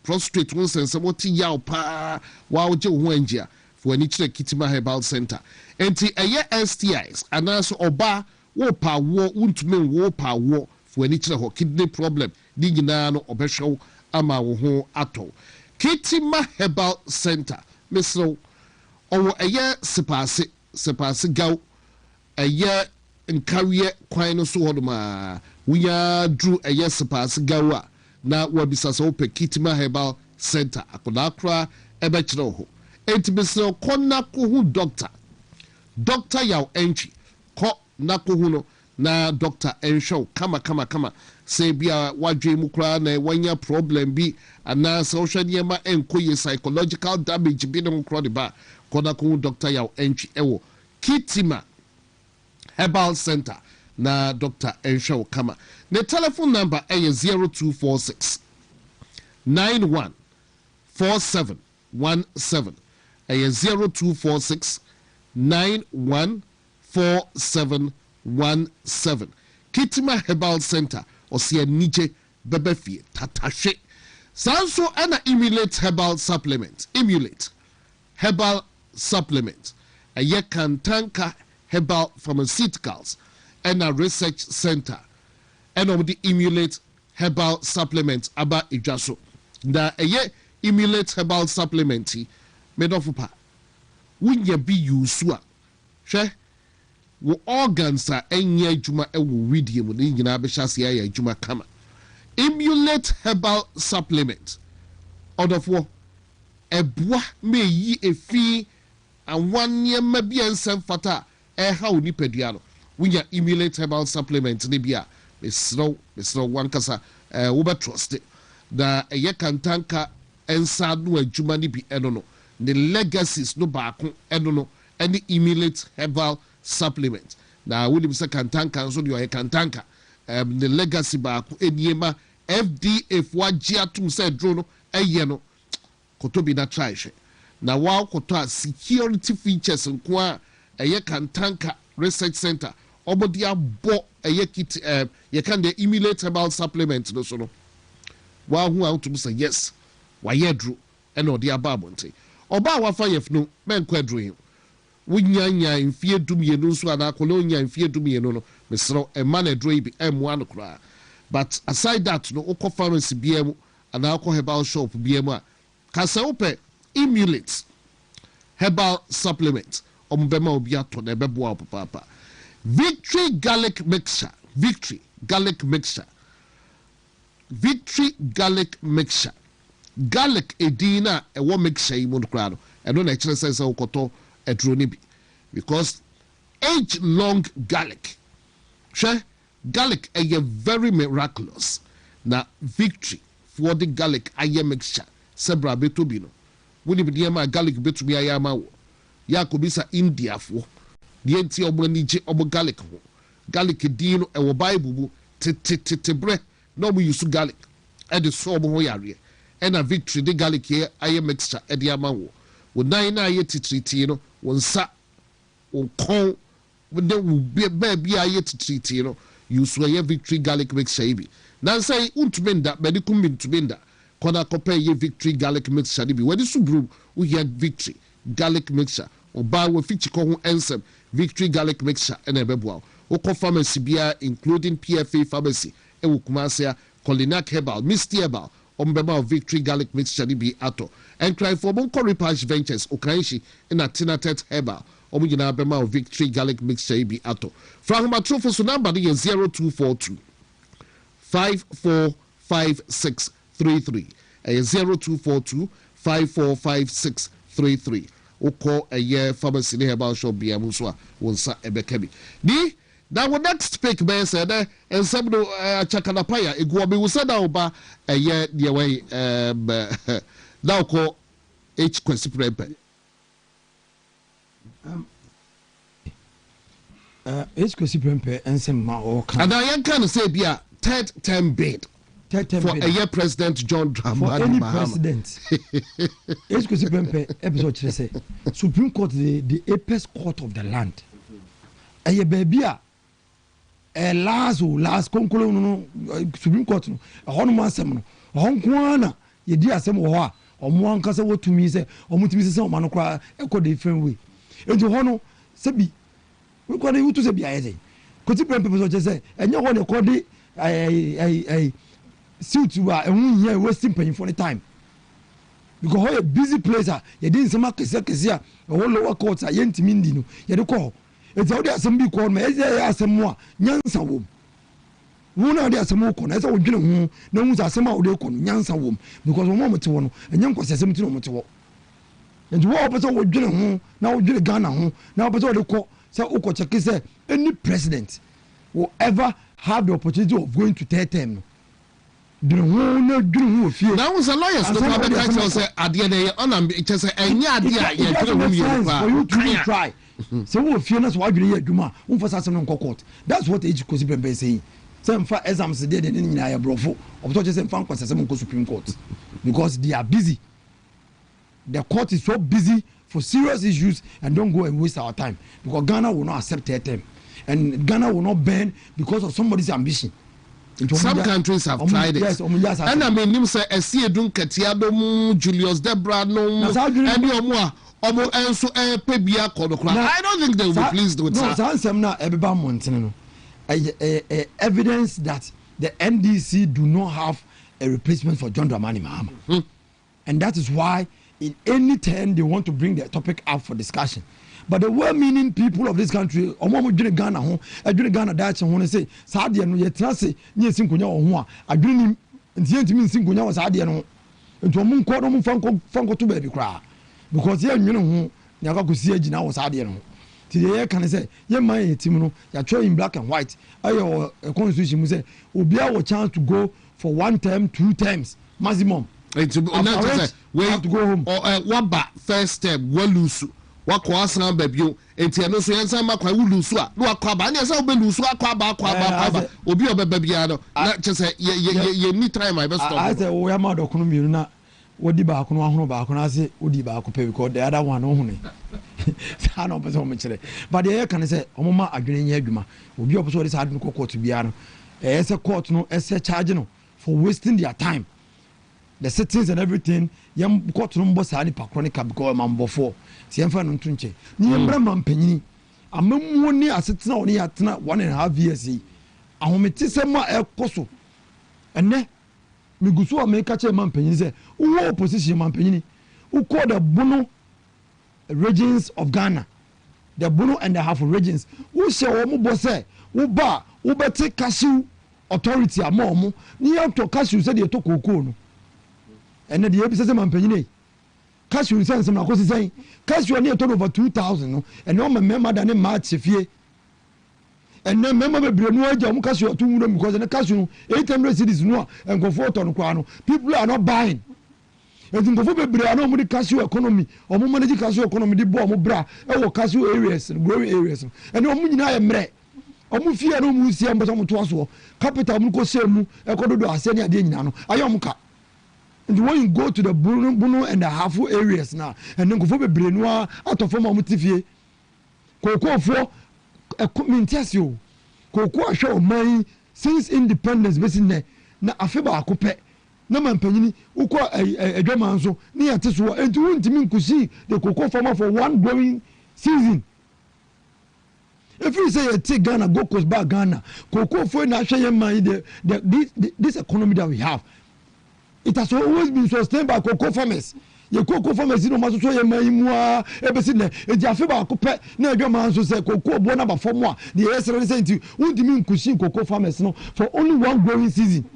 prostrate won sense what yaw pa wa wo je ho angia fa wani kire Kitima Herbal Center enti eye STIs anaso oba wo pa wo untumi wo pa wo fa wani kire ho kidney problem di nyina no obehwew ama wo ho ato Kitima Herbal Center misro owo eye sepase gaw eye nkawie kwan no so hodoma wuya dru eye sepase gaw a na wabisa so pe Kitima Herbal Center akodakra ebe kire ho enti misro konna ko hu doctor yaw entry ko na ko hu no na doctor enshow kama say bia wadwe mu kra na wanya problem bi ana social niema enkoye psychological damage bi no kra de ba kona ko doctor yaw entry ewo Kitima Herbal Center na doctor enshow kama the telephone number is 0246 914717 0246 914717 Kitima Herbal Center osia nije bebefie tatashe sanso ana emulate herbal supplement eye Kantanka Herbal Pharmaceuticals and research center and the emulate herbal supplement aba idwaso na eye emulate herbal supplement made of pa wunya bi yusu a hwe wo organs a enye adwuma ewo widie mu ne nyina be hyase ya adwuma kama emulate herbal supplement odofo eboa meyi efi awanne ma bia nsem fata ha oni padua no wunya emulate herbal supplement ne bia mesro wankasa wo be trust da eye Kantanka ensa no adwuma ne bi eno no the legacies no baako eno no any emulate herbal supplement na wonim se Kantanka so de Kantanka the legacy baako eniema FDA fo agia tum se dro no eye no kotobi na try hwe na wa koto security features nko a eye Kantanka research center obodi abo eye kit ye kan the emulate herbal supplement no so no wa hu a tum se yes wa ye dro e na odi aba abonte oba wa fa yef no men kwadro him wunyanya mfie dumienu nso ana kolonya mfie dumienu no mesro e man edro bi emu an kra but aside that no ukọ pharmacy biemu ana ukọ herbal shop biemu a kasa upe emulate herbal supplement ombema obi ato na ebebo papa victory garlic mixture garlic edina e wo make shay mo kra no e no na kire say ukoto edro ni bi because age long garlic she garlic is very miraculous na victory for the garlic aye mixture sebra beto bi no woni bi ma garlic beto bi aye ma wo ya ko bisa India fo de enti obo ni je obo garlic ho garlic di no e wo bible bu tete bre no mo use garlic e de so obo ho yare e na victory the garlic here aye mixture e de ama wo nan na aye titriti no wo nsa wo kon wo de wo be aye titriti no use aye victory garlic mixture ibi nan say untumenda medikum mintumenda kona kope ye victory garlic mixture bi wadi subru wo ye victory garlic mixture oba wo fichi ko ho ensem victory garlic mixture ena beboa wo ko pharmacy bia including PFA pharmacy e wo Kumase Colinac Herbal Misty Herbal ombema victory garlic mixture bi ato and cry for bon Coripage Ventures okanshi ina Tinatet Herbal omu nyina bema victory garlic mixture bi ato from my trophy so number is 0242 545633 0242 545633 oko eye pharmacy ne herbal shop bia mu so a wonsa ebekabi ni that we next pick be say na ensem no achakana paya egu obi wusa da oba eye de way na ko h kwesi prempe h kwesi prempe ensem ma o kan and I can say bia third term bid for a year President John Dramani for any Mahama. president. Episode say Supreme Court the apex court of the land. A baby a last conclusion no Supreme Court no a honma asem no honkwana ye di asem wo ha omo ankasa wotumi se omutumi se o manokra e ko different way. Enti hono se bi we ko dey utu se bi aye. Koti episode say enye ho ne ko dey ai suit wa ehun here wasting paying for the time because how a busy place you didn't some kese a whole lower court a yentimi ndi no ye de call it's how dey asem bi call me eze ya asem mo a nyansa wom wo na dey asem ko na eze wo dwene hu na hu asem a wo dey ko nyansa wom because wo mo te wo no enye nkwase asem ti no mo te wo and wo opeso wo dwene hu na wo dwene Ghana hu na opeso wo dey ko say wo ko check say any president will ever have the opportunity of going to third term no. Now was a lawyer so say adie dey on just say enya adie ye tell me for you to try so we fear us why you aduma won for asem no court that's what age kosi pembe saying say mfa exams dey dey nyina ya brofo oboto say mfa kwasasem ko Supreme Court because they are busy. The court is so busy for serious issues and don't go and waste our time because Ghana will not accept third term and Ghana will not bend because of somebody's ambition. Some countries have tried it. Yes, and I mean, him say, I see a dun Katiado, Julius Debra, no, and your more, almost also a pebia kodokra. I don't think they will be pleased with that. No, some now, evidence that the NDC do not have a replacement for John Dramani Mahama. And that is why, in any turn, they want to bring the topic up for discussion. But the well-meaning people of this country, omo dwene Ghana ho, adwene Ghana dache ho ne say, saade no ye trase nye sinkonya wo ho a, adwene ntiyentimi sinkonya wo saade no. Nto omo nko no mo fanko to baby kra. Because ye nwene ho, ne akakosi agina wo saade no. Ti ye kan say, ye man ye tim no, ya try in black and white. Ayo constitution mu say, obi a wo chance to go for 1 term, 2 terms maximum. And to we have to go home. Or what ba first term we lose. Wako asana babio enti eno so yensa makwa wulusu a no akwa ba na say obelusu akwa ba obi obebabia no na chese ye ni time I best stop. I say we am adokono miru na wodi ba akono ahono ba akono ase wodi ba akope because the other one no hune sa no person me kire but the can say omoma adwene nya adwuma obi oboso dey sa adwene court bia no say court no say charge no for wasting their time. The sittings and everything, yam court no mbo sa ni pa chronicle because mambo for si emfa no ntunche ni mbra mampanyini amamu ni asetena oni atena 1.5 years yi ahomete sema ekoso ene migusu ameka che mampanyini se wo opposition mampanyini who call the Bono regions of Ghana, the Bono and the half regions who say wo mo say wo ba wo bete cashew authority amomo ni ya to cashew say de to kokoo no and the episode mampanyine cash you sense na kosi say cash you near turn over 2000 no and no member than match fie and then member be no aja mu cash you 2 because the cash you 800 cedis no and go for ton kwa no people are not buying and go for be no mu cash economy or mu manage cash economy di bo mu bra e wo cash areas growing areas and no mu nyina ya mre omu fie no mu sia mbo so mu to aso capital mu ko semu e ko dodo ase ne ade nyina no ayom ka. And when you go to the Bruno and the Hafu areas now, and then go for the Brenois out of form of Mutifie, Cocoa for a community, Cocoa show money since independence, basically. Na Afeba Coupe, no man penny, Uko a Germanzo, near Tesua, and to win to mean to see the cocoa farmer for one growing season. If you say take Ghana, go coast back Ghana, Cocoa for national money, this economy that we have. It has always been sustained by cocoa farmers. Your cocoa farmers, you know, must show your money, every single day. If you have a cocoa, no, your man so say cocoa, born about 4 more. The essence saying to you, what do you mean cushion cocoa farmers no, for only one growing season?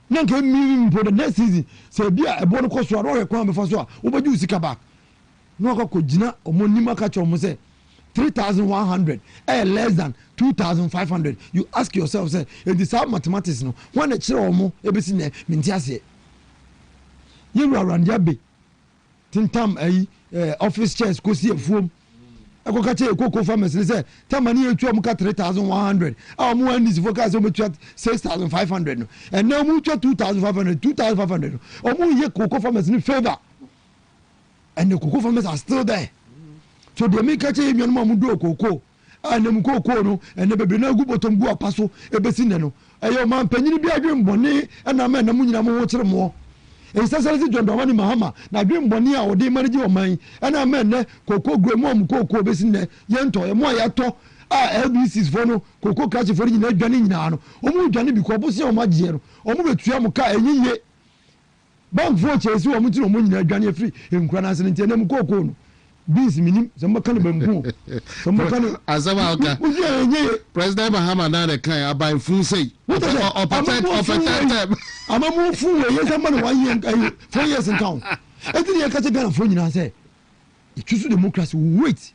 Now, can mean for the next season, say, be a born cost or a crime before so, what do you seek back? No, Kojina or Monima catch or Mose 3,100, less than 2,500. You ask yourself, say, if this are mathematics, no, one a chair or more, everything there, Mintiasi. You are around Yabe. Tintam, office chairs, go see a foam. I go catch a cocoa farmers and say, Tamani, 3,100. Our more is focus on 6,500. And now move to 2,500, 2,500. Or more ye cocoa farmers in favor. And the cocoa farmers are still there. So they make a change in Mamu do cocoa. And them cocoa no, and the baby no go bottom go paso, a besinano. And your man penny be a dream bonnet, and a man a moon watch more. And Sassy John Domani Mahama, now dream bonia or de manage your mind, and a man cocoa grow mom cocoa besin, yanto, a more yato, LBC's phono, cocoa catch for in a Johnny Nano, or move Johnny because of my zero, or move a Triamuka and ye. Bank vouchers who are moving to Moon Johnny free in Cranas and Tenem cocoa. This meaning some kind of bamboo. Some kind of President Mahama now the kind of buying food say. What is it? I'm a more fool. Yes, I'm 1 year, 4 years in town. I think I catch a gun of phone and say, you choose democracy, wait.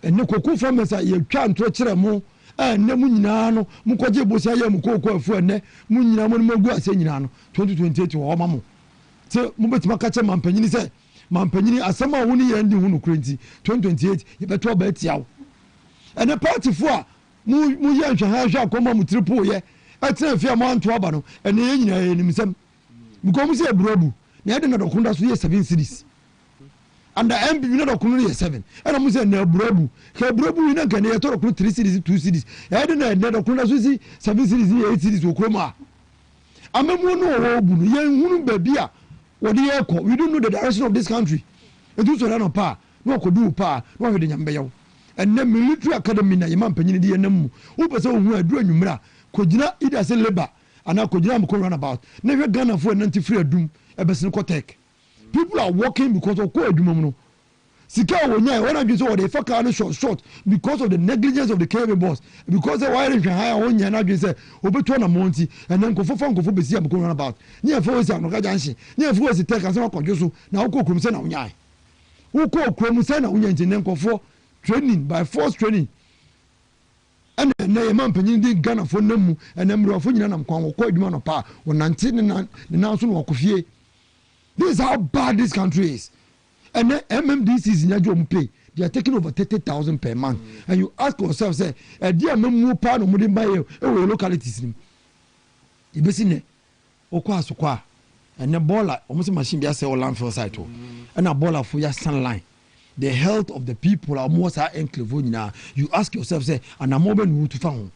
And no cocoa farmers are you can't touch them more. And no Munano, Mukoje Bosaya, Mukoko, for ne, Munina, Mogo, Senano, 2028 to Omamo. So, Mubet Makacha Mampany said. Mampanyini asama woni yendi hunu krenti 2028 ye beto ba tiawo ene party fo a mu ye nhwa hwa akoma mu triple ye etre fia mo anto aba no ene ye nyina ye nimisem because mu se ebrobu na ye de na dokunda so ye 7 series and the MP na dokunda ye 7 ene mu se na ebrobu ke ebrobu wi na kan ye to dokunda 3 series 2 series ye de na dokunda so si 7 series 8 series okroma amemu no wo bu no ye hunu ba bia. We don't know the direction of this country. It is so pa. No could do pa. No we the nyambe and then military academy na yman penyin di enam. Who person who adu anwumra. Kojina ida say labor and na kojina am run about. Never Ghana for 90 free adum ebesin ko tech. People are working because of ko adum no. Sika wonya when I just say they fuck out short because of the negligence of the KB boss. Because the wiring high wonya na just say obeto na monti and then ko besi am run about. Near for say no ka janshi. Near for say take as ko so na ko krum say na wonya. Wo ko krum say na wonya ntin ko for training by force training. And na man penyin di Ghana for namu and them ro for nyina nam kwan ko aduma no pa wonante ne na so no ko fie. This is how bad this country is. And then MMDC is in your job pay. They are taking over 30,000 per month. And you ask yourself, say, dear no part of money by localities. You be seen Okwa, and the baller, almost machine, they say, landfill site. And a baller for your sunline. The health of the people are most enclave. You ask yourself, say, and a moment who to found.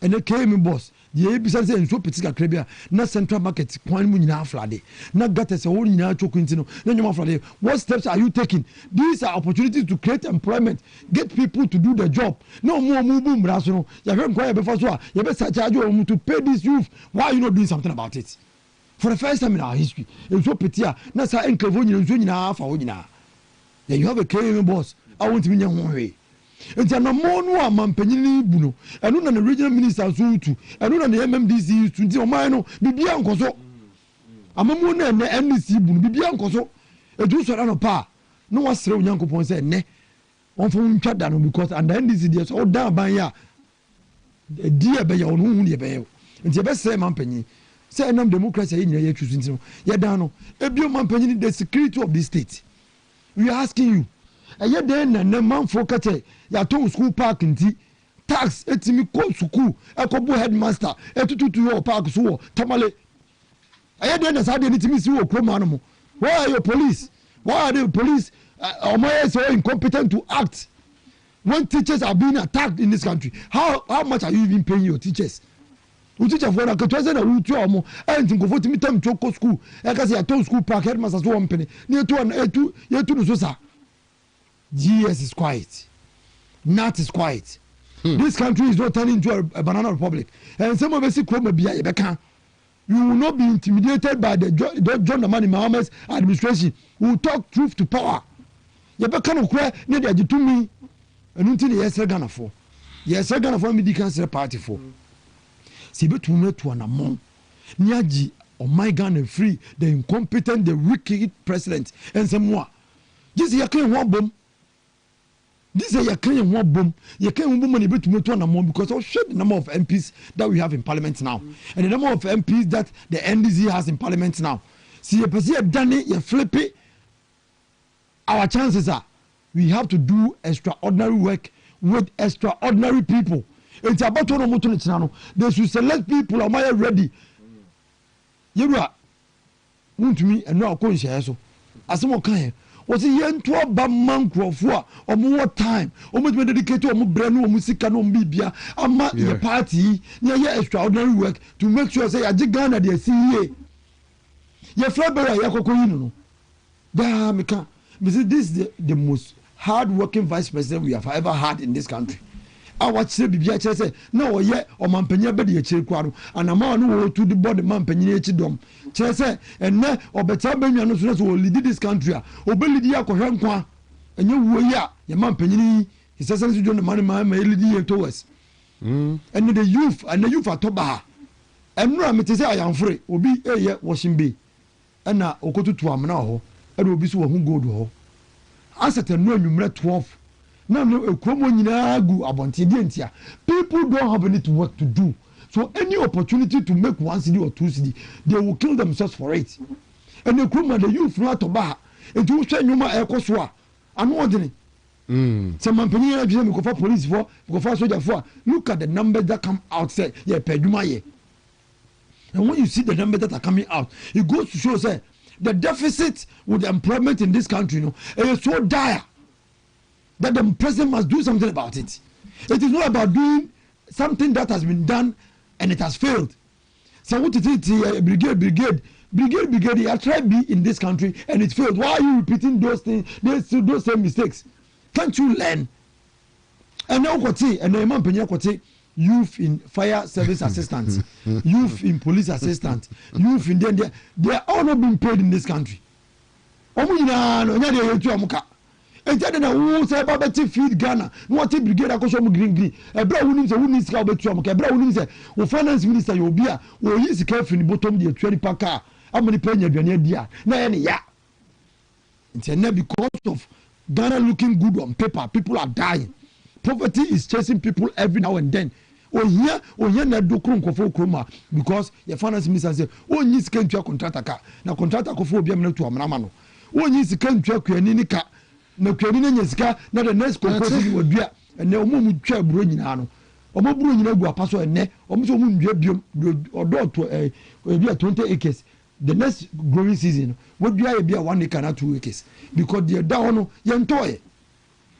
And the KM boss, the ABC say in so particular Caribbean, not central market, Kwan Munina Flade, not Gatas, or Nina Choquintino, no Flade. What steps are you taking? These are opportunities to create employment, get people to do the job. No more boom, Rasono. You haven't quite before, you better charge you to pay this youth. Why are you not doing something about it? For the first time in our history, in so particular, not so enclave and Zunina for Unina. Then you have a KM boss. I want to be one way. And no more no man penny buno and no the regional minister so too and no the MMDC to the mino be bianco so amamu na ne NDC bu no bibia nkoso edu so no pa no wasere onyankopon say ne on fo ntwa da no because and NDC dey so da ban ya die be ya onu hu ne be ya nti be say mampanyi say enam democracy ye nyina ye choose nti no ye da no ebio mampanyi the security of this state we are asking you eye den na manfo kate ya to school park nti tax etimi ko school ekobo headmaster etututu yo park so wo tamale eye den na sade nitimi si wo kroma no mo why are your police why are the police so incompetent to act when teachers are being attacked in this country? How much are you even paying your teachers? You teacher for na katwese na wutu omo enti nkofo timi tam choko school e ka se ya to school park headmaster so ompene ne to na etu no so sa. GS is quiet. Nat is quiet. This country is not turning into a banana republic. And some of us see Kroma Bia Yebeka. You will not be intimidated by the John Dramani Mahamad's administration. We will talk truth to power. Yebeka no kwe ne de agitumi enu nti ne yesre Ghana for. Yesre Ghana for me cancer party for. Si betu metu anamon. Niaji my Ghana free the incompetent, the wicked president and some more. Just yakin one bomb. This is a clean one boom. You can't woman able to make one more because I'll show the number of MPs that we have in Parliament now, and the number of MPs that the NDC has in Parliament now. See, you done it, you flip it. Our chances are we have to do extraordinary work with extraordinary people. It's about to they should select people am I ready. You are WONTUMI and no conscious so as some kind. Was yen to ba man crofo a more time almost dedicate to brand new music no bibia ama your party near extraordinary work to make sure say Ghana dey see ye flavor ya kokoyi no da meka this is the most hard working vice president we have ever had in this country. I watch say bibia chere say na oye o mampanya be de chere kwaro anama no wo to the body mampanya echi dom chere say enne obeta benwa no so so lead this country a obelidi akohwe nkwa enye wuo yi a ye mampanya he says so John man lead here towards and the youth atoba enura mete say ayamfre obi eye washing bay na okotutu amna ho e obi so wo hu gold ho asset no anwumre 12 now people don't have any work to do, so any opportunity to make 1 cedi or 2 cedi, they will kill themselves for it. And the youth not to bar it will say no air coswa and ordinary. Some company for police for soldier for look at the numbers that come out say yeah pedumaye. And when you see the numbers that are coming out, it goes to show say the deficit with employment in this country is so dire that the president must do something about it. It is not about doing something that has been done and it has failed. So what is it? Brigade, you tried be in this country and it failed. Why are you repeating those things, those same mistakes? Can't you learn? And now youth in fire service assistants, youth in police assistants, youth in they are all not being paid in this country. Ejade na wo say ba beti feed Ghana no what brigade akosho mu green ebra wo nim say wo nim sika obetu am ka ebra wo nim say wo finance minister yo bi a wo yi sika fini bottom de atwari paka amani panya aduane adia na ye ne ya internet because of Ghana looking good on paper people are dying. Poverty is chasing people every now and then. Ohia na do kronkofo kroma because your finance minister say o nyi sika ntwa contractor ka na contractor kofo obi am na tu amana ma no o nyi sika ntwa kwani ni ka na kwani na nyesika na the next compost ni wadua ene omo mu twa buro nyina no omo buro nyina gu apaso ene omo so mu ndua biom odo to e bia 20 acres the next growing season wadua e bia 1 acre na 2 acres because the da hono ye ntoye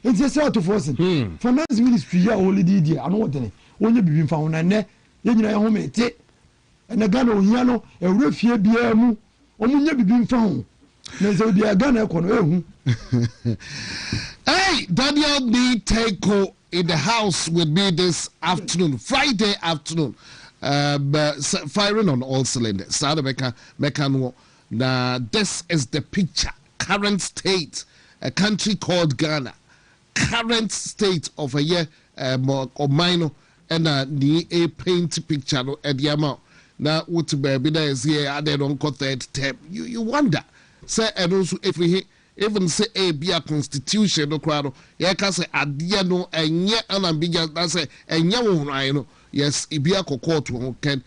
enti se out of force finance ministry ya holiday dia ano wodene onye bibi mfa hono ene ye nyina ye ho mete ene Ghana ohia no ewure fie bia mu omo nya bibi mfa ho. Hey, Daniel D. Teko in the house with me this afternoon, Friday afternoon, firing on all cylinders. Now, this is the picture, current state, a country called Ghana, current state of a year or minor, and a paint picture at the amount. na wote baabi na ɛsɛ ade no nkɔ third term you wonder sɛ ɛno nso ɛfiri even say be a constitution no koraa no yɛka sɛ adeɛ no ɛnyɛ anambigya na sɛ ɛnyɛ wo hwan no yes ebi akɔ court ho can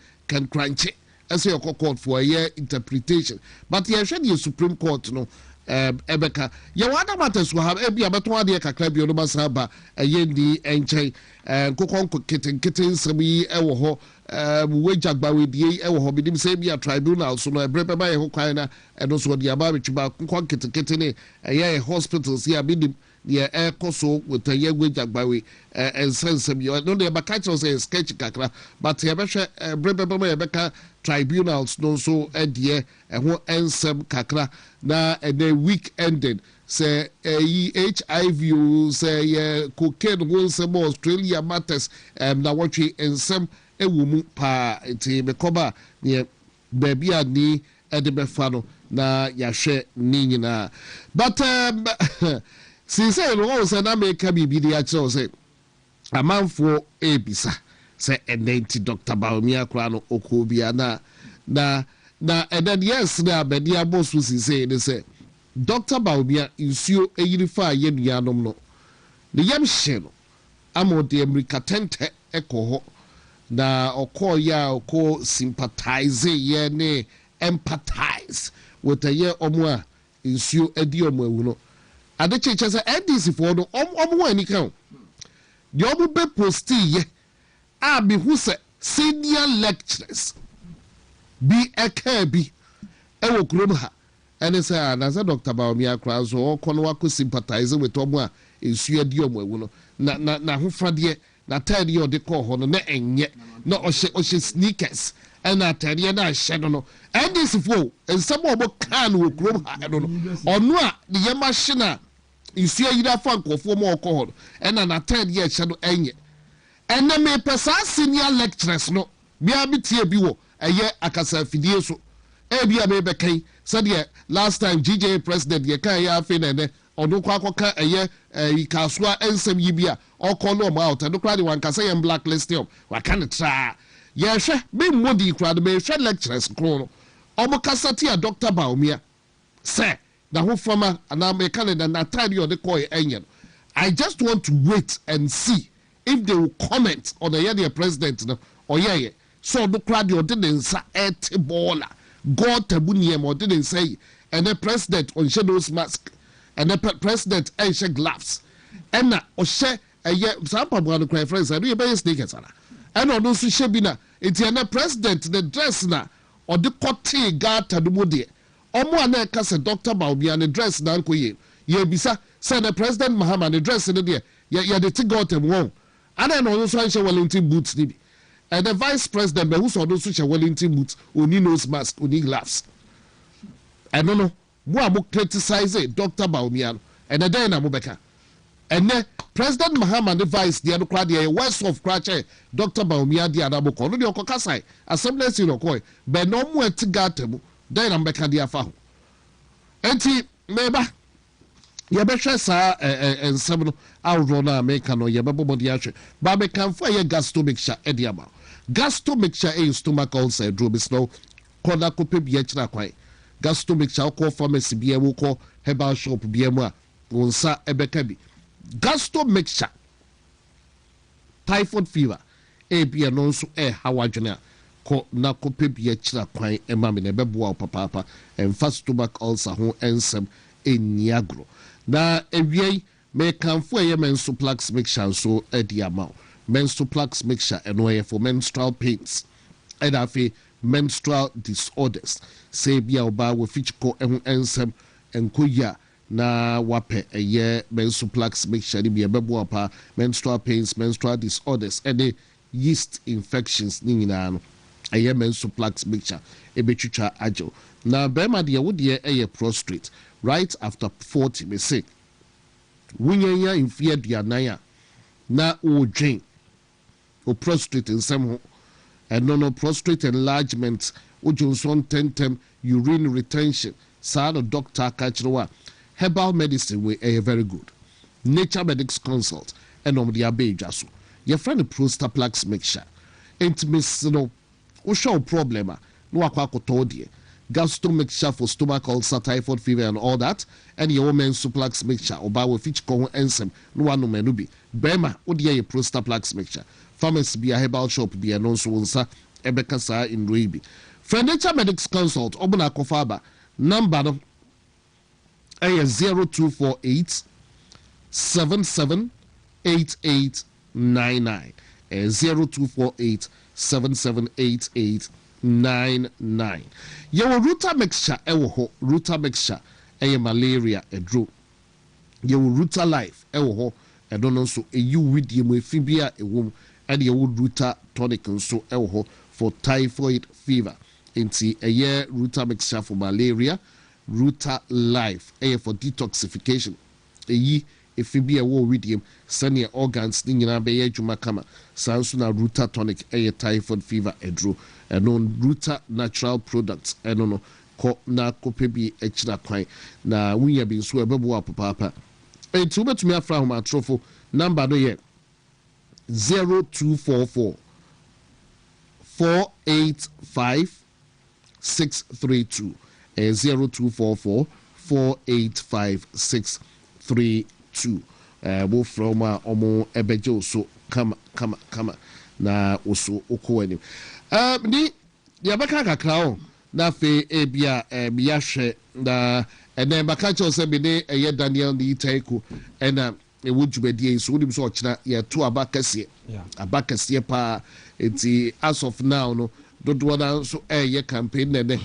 crunch ɛsɛ yɛkɔ court for a year interpretation but yɛhwɛ deɛ supreme court no ebeka yɛwɔ ada matters wɔ ha ebi abɛtɔn adeɛ kakra bi ɔno basa ba ɛyɛ ndi ɛnkyɛn nkokɔ nketenkete nsɛm yi ɛwɔ hɔ wagyagbawedie ɛwɔ hɔ bidim sɛ bi a tribunal so no ɛbrɛ bɛba yɛ ho kwan na ɛno so ɔde aba abɛtwiba nkokɔ nketenkete ne ɛyɛ hospitals yi a bidim deɛ ɛkɔ so wɔtɛyɛ wagyagbawe ɛnsɛnsɛm yi no deɛ bɛka kyerɛw sɛ sketch kakra but yɛbɛhwɛ ɛbrɛ bɛba ma yɛbɛka tribunals no nso ɛdeɛ ɛho ɛnsɛm kakra na ɛnɛ week ended sɛ ɛyi hiv o sɛ yɛ cocaine ho nsɛm australia matters na wɔtwe nsɛm ɛwɔ mu paa nti mekɔba neɛ baabi a ni ɛde bɛfa no na yɛahwɛ ne nyinaa but since no wɔn sɛ na meka biribi de akyerɛw sɛ amanfoɔ ebisa sɛ ɛnɛ nti dr baomia koraa no ɔkɔɔ bia na ɛnɛ yes na abɛde abɔ so sisei ne sɛ dr baomia nsuo eyiri fa yɛ nuanom no ne yam hyɛ no ama ɔde mmirika tɛntɛ ɛkɔ hɔ na ɔkɔɔ yɛ a ɔkɔ sympathize yɛ ne empathize with ɛyɛ ɔmo a nsuo adi ɔmo awu no ade kyekye sɛ ndc foɔ no ɔmo wɔ ani ka o deɛ ɔmo bɛ posti yɛ a mehu sɛ senior lecturers bi ɛkaa bi ɛwɔ kurom ha ɛne sɛ anasɛ dr baomia koraa so ɔkɔ no wakɔ sympathize with ɔmo a nsuo adi ɔmo awu no na ahofadeɛ na ataadeɛ ɔde kɔɔ hɔ no na ɛnyɛ na ɔhyɛ sneakers ɛna ataadeɛ na ahyɛ no ndc foɔ nsɛm a ɔmo kaa no wɔ kurom ha no ɔno a ne yɛm ahye no a nsuo yiri afa nkɔfoɔ ma ɔkɔ hɔ no ɛna n'ataadeɛ ɛhyɛ no ɛnyɛ ɛnna mepɛ saa senior lecturers no bia bi tie bi wɔ ɛyɛ akasa afidie so ebi a mebɛka yi sɛdeɛ last time gja president yɛ kaa yɛ afei na ɛnɛ ɔno kɔ akɔka ɛyɛ ikasoa nsɛm yi bi a ɔkɔ no ɔmo out ɛno koraa de wankasa yɛn blacklist yɛm waka ne traa yɛhwɛ me mmodi koraa no mehwɛ lecturers koro no ɔmo kasa te a dr baomia sɛ na ho fama anaa meka ne na n'ataade ɔde kɔɔ ɛnyɛ no I just want to wait and see if they will comment on the year president no ɔyɛyɛ so ɔdo koraa deɛ ɔde ne nsa ɛte bɔɔla god tabu nneɛma ɔde ne nsa yi ɛnɛ president ɔnhyɛ nose mask ɛnɛ president ɛnhyɛ gloves ɛna ɔhyɛ ɛyɛ saa mpaboa no koraa friends ɛno yɛbɛyɛ sneakers ana ɛna ɔno nso hyɛ bi na eti ɛnɛ president ne dress na ɔde kɔtee gata no mu deɛ ɔmo a na ɛka sɛ dr baomia ne dress na nkɔ yie yɛbisa sɛ ne president mahama ne dress no deɛ yɛde te gata mu wɔn ana na ɔno nso anhyɛ wellington boots ni bi ɛnɛ vice president bɛhu sɛ ɔno nso hyɛ wellington boots oni nose mask oni gloves ɛno no mo a mo criticize dr baomia no ɛnɛ dɛn na mo bɛka ɛnɛ president mahama ne vice deɛ no koraa deɛ yɛ west of koraa kyɛ dr baomia deɛ anamo kɔ ɔno deɛ ɔkɔ kasae assembly si no kɔɛ bɛn na ɔmo ɛte gata mu dɛn na mo bɛka deɛ afa ho enti mɛba yɛbɛhwɛ saa nsɛm no ahoroɔ no a meka no yɛbɛbɔ mɔde ahwɛ ba mekamfo a yɛ gasto mixture ɛde ama gasto mixture ɛyɛ stomach ulcer aduro bi sɛ kɔ na kɔpɛ bi akyerɛ kwan gasto mixture wokɔ pharmacy bia mu wokɔ herbal shop bia mu a wo nsa ɛbɛka bi gasto mixture typhoid fever ebia no nso ɛhaw adwene a kɔ na kɔpɛ bi akyerɛ kwan ɛma me na ɛbɛboa wo papaapa ɛmfa stomach ulcer ho ɛnsɛm ɛnni agorɔ na ewie mekamfo ɛyɛ menstrual mixture nso ɛdi ama menstrual mixture ɛno ɛyɛ for menstrual pains ɛna afei menstrual disorders sɛ bi a ɔbaa wɔ fikyikɔ ɛho ɛnsɛm ɛnkɔyia na wapɛ ɛyɛ menstrual mixture ne bi ɛbɛboa paa menstrual pains menstrual disorders ɛne yeast infections ne nyinaa no ɛyɛ menstrual mixture ɛbɛtwitwa agyew na bɛrima deɛ wodeɛ ɛyɛ prostrate right after 40 me say wunyanya mfie aduanan a na odwen o prostrate nsɛm ho ɛno no prostrate enlargement ojonson tentem urine retention saa no doctor aka kyerɛ wa herbal medicine we very good nature medics consult ɛnom de abɛɛdwa so yɛfrɛ no prostaplax mixture intimacy no show problem no akwa die gastro mixture for stomach ulcer, typhoid fever and all that and your woman suplex mixture or by which ko ensem no one no menubi bema odi prostaplex mixture pharmacy be a herbal shop be a non so nsa ebeka sa in Ruibi Furniture Medics Consult obuna kofaba number no 0248 778899 0248 778899 your Ruta mixture ewo Ruta mixture malaria edro your Ruta life ewo edono so eyu widie mo efibia ewom and your Ruta tonic so ewo for typhoid fever inti Ruta mixture for malaria Ruta life for detoxification efibia wo widiem senior organs ni nyina be adwuma kama sanso na Ruta tonic typhoid fever edro and on Ruta natural products and no ko na kopebi echira kwan na wunya bi so ebebo apapa enti ubetumi afra ho matrofo number no ye 0244 485 632 0244 485 632 wo from omo ebejo so kama na oso okowani ni yabaka kakra o na fe ebia biya hwe na ene baka cho se bi ne eye Daniel ni Itaiko ena ewudwubadie so wodim so ochina ye to abakase pa enti as of now no dodo na so eye campaign ne me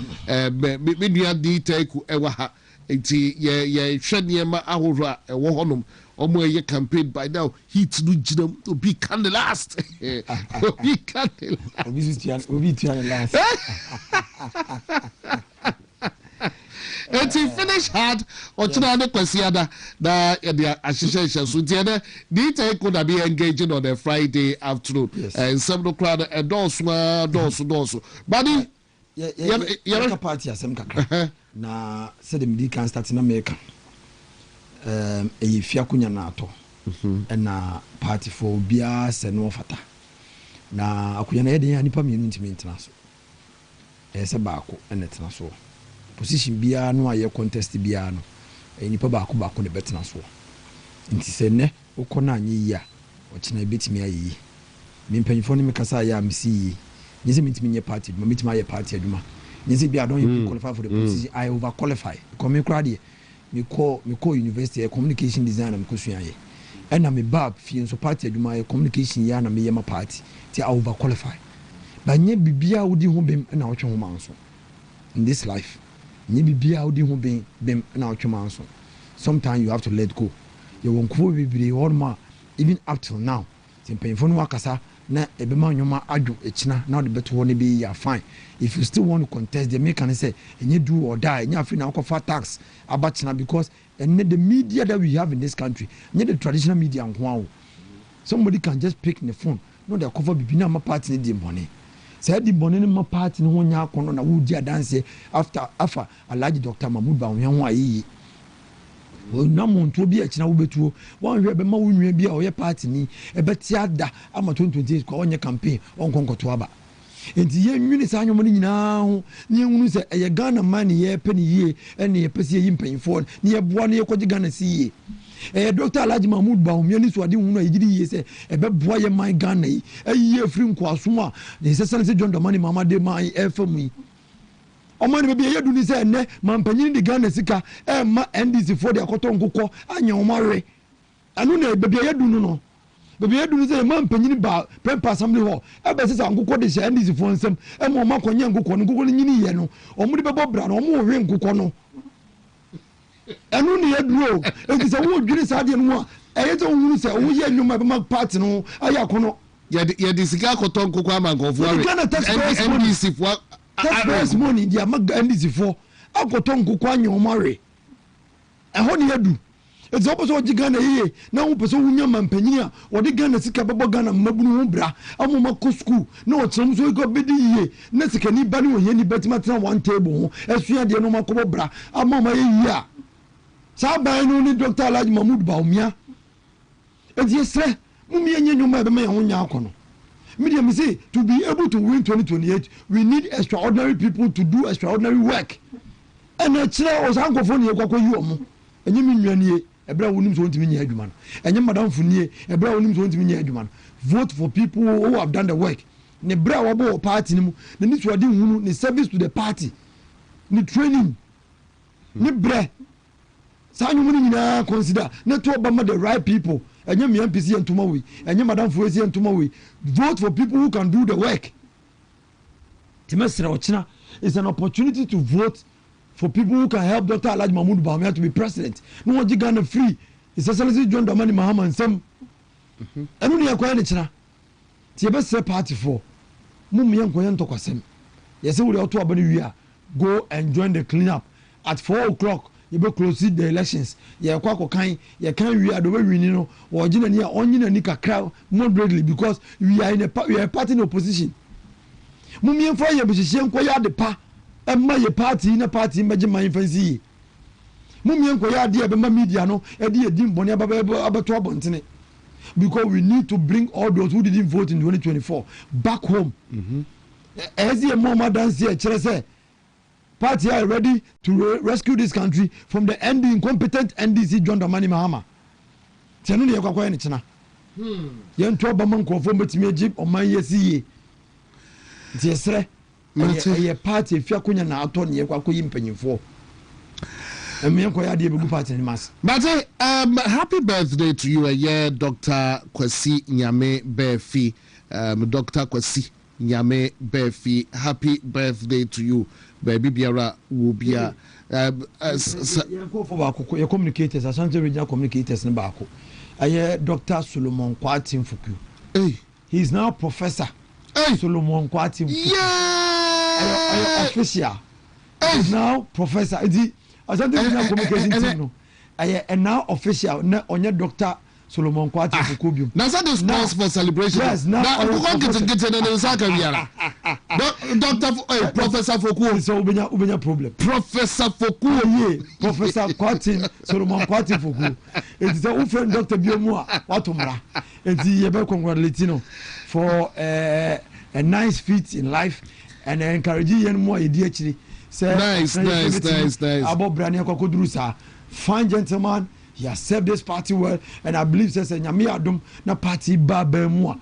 nua di Itaiko ewa ha enti ye hwe niema ahoro a ewo honom omo eye campaign by now heat no ginam to be can the last obi tian last Eti finish hard ochina ne kwasiada na the association so tiene the take could be engaging on a Friday afternoon and 7 o'clock and dosu but ya party asem kakra na said them can start na make efia kunya na ato na party for bia se no fata na akunya na yeden anipa mienu ntimi ntena so se baako na tena so position bia no aye contest bia no enipa baako ne betena so nti se ne ukona anyi ya ochina betimi ayi me mpanyifo ne mekasa ya msi nyese mitimi nye party ma mitimi aye party aduma nyese bia don you qualify for the position I over qualify come crowd me call university communication design am kosua ye ena me bab fie so party aduma communication ya na me yema party ti I over qualify ba nye bibia wodi ho bem na wotwe ho manso in this life nye bibia wodi ho bem na wotwe manso sometimes you have to let go you won't go bibire horma even up till now tempefo no akasa na ebema nyoma adwo echina na de beto ho ne be ya fine if you still want to contest the make can say enye do or die enye afi na akofa tax abachina because and the media that we have in this country enye the traditional media nko somebody can just pick the phone no the cover bibi na ma party di money say di money ma party no nya akono na wo di dance after Alhaji Dr. Mahmood ba wo ho ayi na muntu obi akina wo betuo won hwe be ma wo nwa bi a oye party ni ebeti ada ama 2028 kwa onye campaign onkonkoto aba enti ye nwini sa anyomo ni nyina ho ni ehunu se eye Ghana man ye pe ni ye ene ye pese ye mpanyfo ni ye boa ni ye kwaji Ghana si ye Dr. Alhaji Mahmood Bawumia ni so ade hunu ayigidi ye se ebe boa ye man Ghana yi ayi afri nkwaso a ne se se John Dramani Mama de man efam yi omani bebi ye du ni se ne mampanyini di Ghana sika ma NDC for the akoto nkokọ anya omare anu na bebi ye du no bebi ye du ni se mampanyini ba Pempa Assembly Hall be se nkokọ de se NDC for nsem ma makonya nkokọ nkokọ ni nyini ye no omudi bebo bra no omo hwe nkokọ no anu ni ye du o enti se wo dwiri sa de no a eye te wo se wo ye nwuma be ma party no aya kono ye di sika akoto nkokọ ama nkofo are NDC for taxpayers money dia maga NDC for akoto nkokọ anya omare eho ne yadu ezi oboso oji Ghana yiye na wo peso wunya mampanyini a wode Ghana sika bebo Ghana mabunu ho bra amoma ko school na o tram so go bedi yiye na sika ni ba ne ohye ni betima tena one table ho esua de no makobo bra amoma ye yi a sa ban no ni Dr. Alhaji Mahmood Bawumia ezi esre mumi enye nyoma be me ho nya akono Media me say to be able to win 2028, we need extraordinary people to do extraordinary work. And a chair was uncle for you, and you mean you ebra wonim so ntimi nya adwuma no enye madam funie ebra wonim so ntimi nya adwuma no vote for people who have done the work ne bra wo party ni mu ne ni to ade hunu ne service to the party ne training ne bra sanyu mu ni na consider ne to obama the right people enye me MPC entuma we enye madam fuesi entuma we vote for people who can do the work timesra ochina is an opportunity to vote for people who can help Dr. Alhaji Mahmoud Bawumia to be president. No one Ghana free. It's essentially John Dramani Mahama and some. And only acquire the China. The party for Mummy and Koyan Tokasem. Yes, we ought to go and join the cleanup at 4 o'clock. You will close the elections. You can't we are the way we know or Gina onion and Nika crowd moderately because we are a party in opposition. Mummy and Fire, but she ain't quite the pa. Emma ye party in a party imagine my infancy. Mummy and Koya dear Bema media no Eddie Dim Bonia Abatua Bontine. Because we need to bring all those who didn't vote in 2024 back home. As the Mama dance here, Chese party are ready to rescue this country from the incompetent NDC John Dramani Mahama. Tianuni Yakwa in China. Yan Tobaman conform to me jeep on my yesi. Tiesre. A party if you couldn't not turn your Kwaku for. And me and Koya de Bugu party in mass. But happy birthday to you, Dr. Kwesi Nyame Befi. Dr. Kwesi Nyame Befi. Happy birthday to you, baby Biara Wubia. Your communicators, Asante Regional Communicators in Bako. Dr. Solomon Kwatim Fuku. He is now Professor Solomon Kwatim Fuku. Official is now Professor. And now official on your Dr. Solomon Kwati Fukubium. Now that is cause for celebration. Yes, now Professor Foku. So Ubenya problem. Professor Foku, Professor Kwati Solomon Kwati Fuku. It is a friend Dr. Biomua Watumra. It's the congratulating for a nice feat in life. And encourage you more actually. Nice. About Brania Kokodrusa, fine gentleman. He has served this party well, and I believe says Nyami Adum na party Babemwa.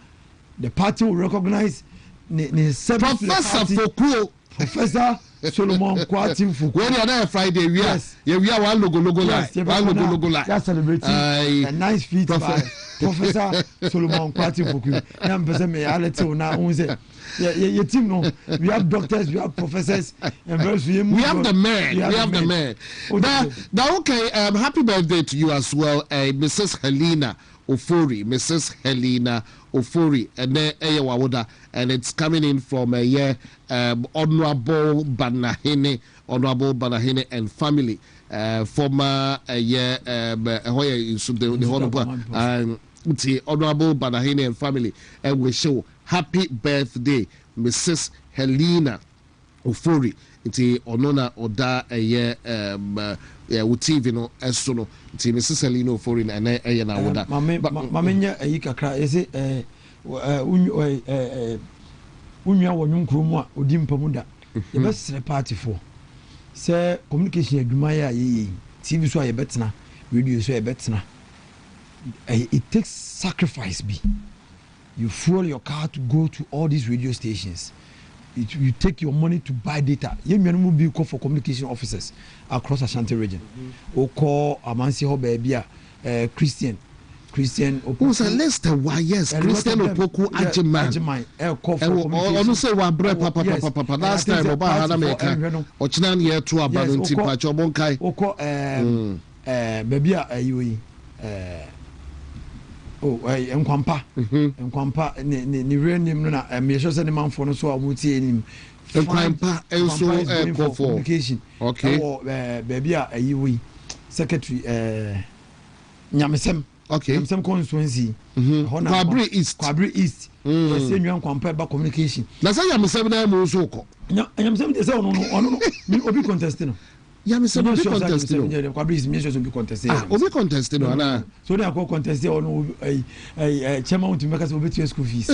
The party will recognize Professor Foku, Professor Solomon Kwatim Fuku. When you are there Friday, we are one logo line. That's celebrating a nice feat by Professor Solomon Kwatim Fuku. I'm present me. I'll let you now. Your team, no. We have doctors, we have professors, and we have the man. Now, okay. Happy birthday to you as well, Mrs. Helena Ofori, and then and it's coming in from Honorable Banahene and family, former Honorable Banahene and family, and we show happy birthday, Mrs. Helena Ofori. Nti onona oda TV no eso no nti Mrs. Helena Ofori na na oda mamenya ayi kakra ese unwa wonum kromu a odi mpamu da ye besere party for say communication adwuma ya ye TV so ye betena radio so ye betena it takes sacrifice be. You fuel your car to go to all these radio stations. You take your money to buy data. You will be called for communication officers across Ashanti region. Or call Amansi Hobebia, Christian. Who's a Lester? Why yes, Christian Opoku Ajimai. Or say Papa. Last time Obama America. Or Chinan year to a balance in Pachobonkai. Oko Babia Ayui. Nkwampa ni real name na me sure say the man for no so amuti enim Nkwampa also communication okay baby ayiwi secretary Nyamesem Nyamesem constituency Kwabri East yes Nkwampa ba communication na say Nyamesem na mo so ko Nyamesem dey say no me obi contest no Yeah, me say be contesting. Be contesting. Obi contesting no na. So they are contesting on chairman want to make us over to school fees.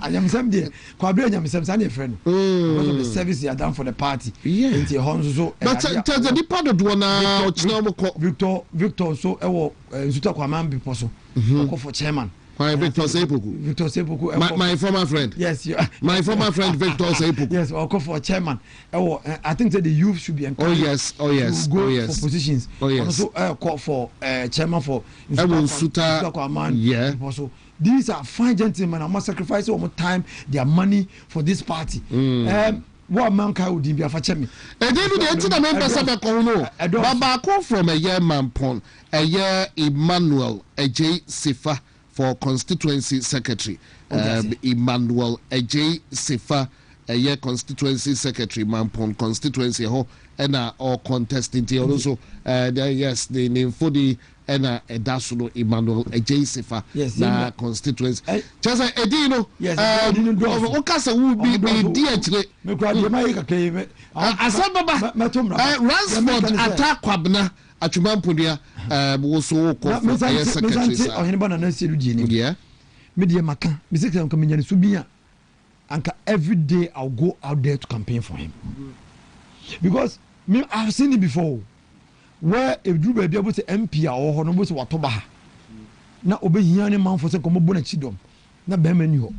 I am some day. Kwabri am some say friend. Because of the service they are done for the party. Yeah. Nti hon so. But the part of one na Victor so ewo nsuta kwa man be poso. Go for chairman. Victor Sepoku. My former friend. Yes, my former friend Victor Sepoku. Yes, I'll call for chairman. I think that the youth should be encouraged. Oh yes. To go for positions. Oh yes. Also, call for chairman for. Yeah. Also, these are fine gentlemen. I must sacrifice all my time, their money for this party. What man can would be a fachemi? And then the entire member said, Baba call from a year man pon, a year Emmanuel, a J. Sifa. For constituency secretary, Emmanuel J. Sifa, a year constituency secretary, Mampon constituency ho, and or contesting also. Yes, the name for the and Dasuno Emmanuel J. Sifa, yes, na constituency. Just a Edino, yes, Okasa will be DH. Ransford attack Kwabna. Achumampudia also call for secretary. Yeah. Media Maka, Mr. Kaminian Subia. Anka every day I'll go out there to campaign for him. Because me, I've seen it before. Where if Drew be able to MP or Honorable Watobaha. Now obey Hiani man for some bonachidom. Not Bemen.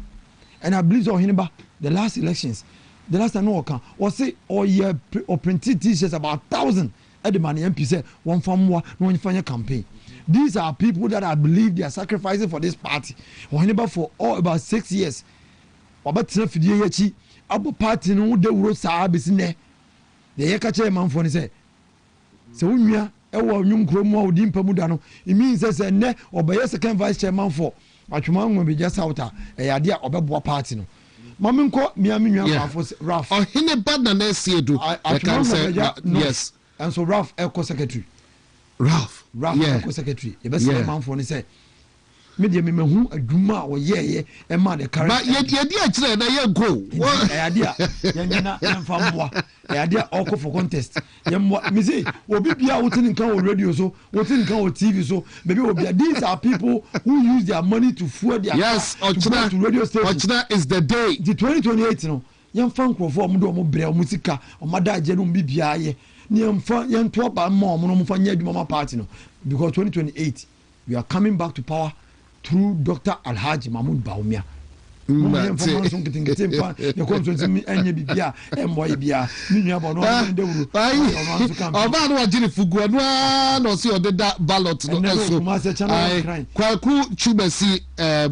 And I believe on him the last elections. The last time no was say or year or printed t-shirts about 1,000. The money MP said one from one final campaign. These are people that I believe they are sacrificing for this party. For all about 6 years. About 3 years, about party no de wrote Sabis in there. The Yakache man for say. So we are a young Cromo Dimpamudano. It means as a ne or by a second vice chairman for. Achuman will be just out a idea of a party. No. Maminko, Miami, Ralph. Or in a bad than I can say yes. And so Ralph Eco Secretary. Ralph Eco Secretary. The best man for me say. Media me who a Duma or ye a man the current. But yet, I go. Idea, idea all for contest. Me say, will be out in radio so, what in TV so, maybe will be these are people who use their money to fuel their yes, or to radio station. Is the day. The 2028, no. Young fan for Mudo Brel Musica or Mada Jenum Bibia. Young top and more Mama Party no. Because 2028, we are coming back to power through Dr. Alhaji Mahmoud Baumia.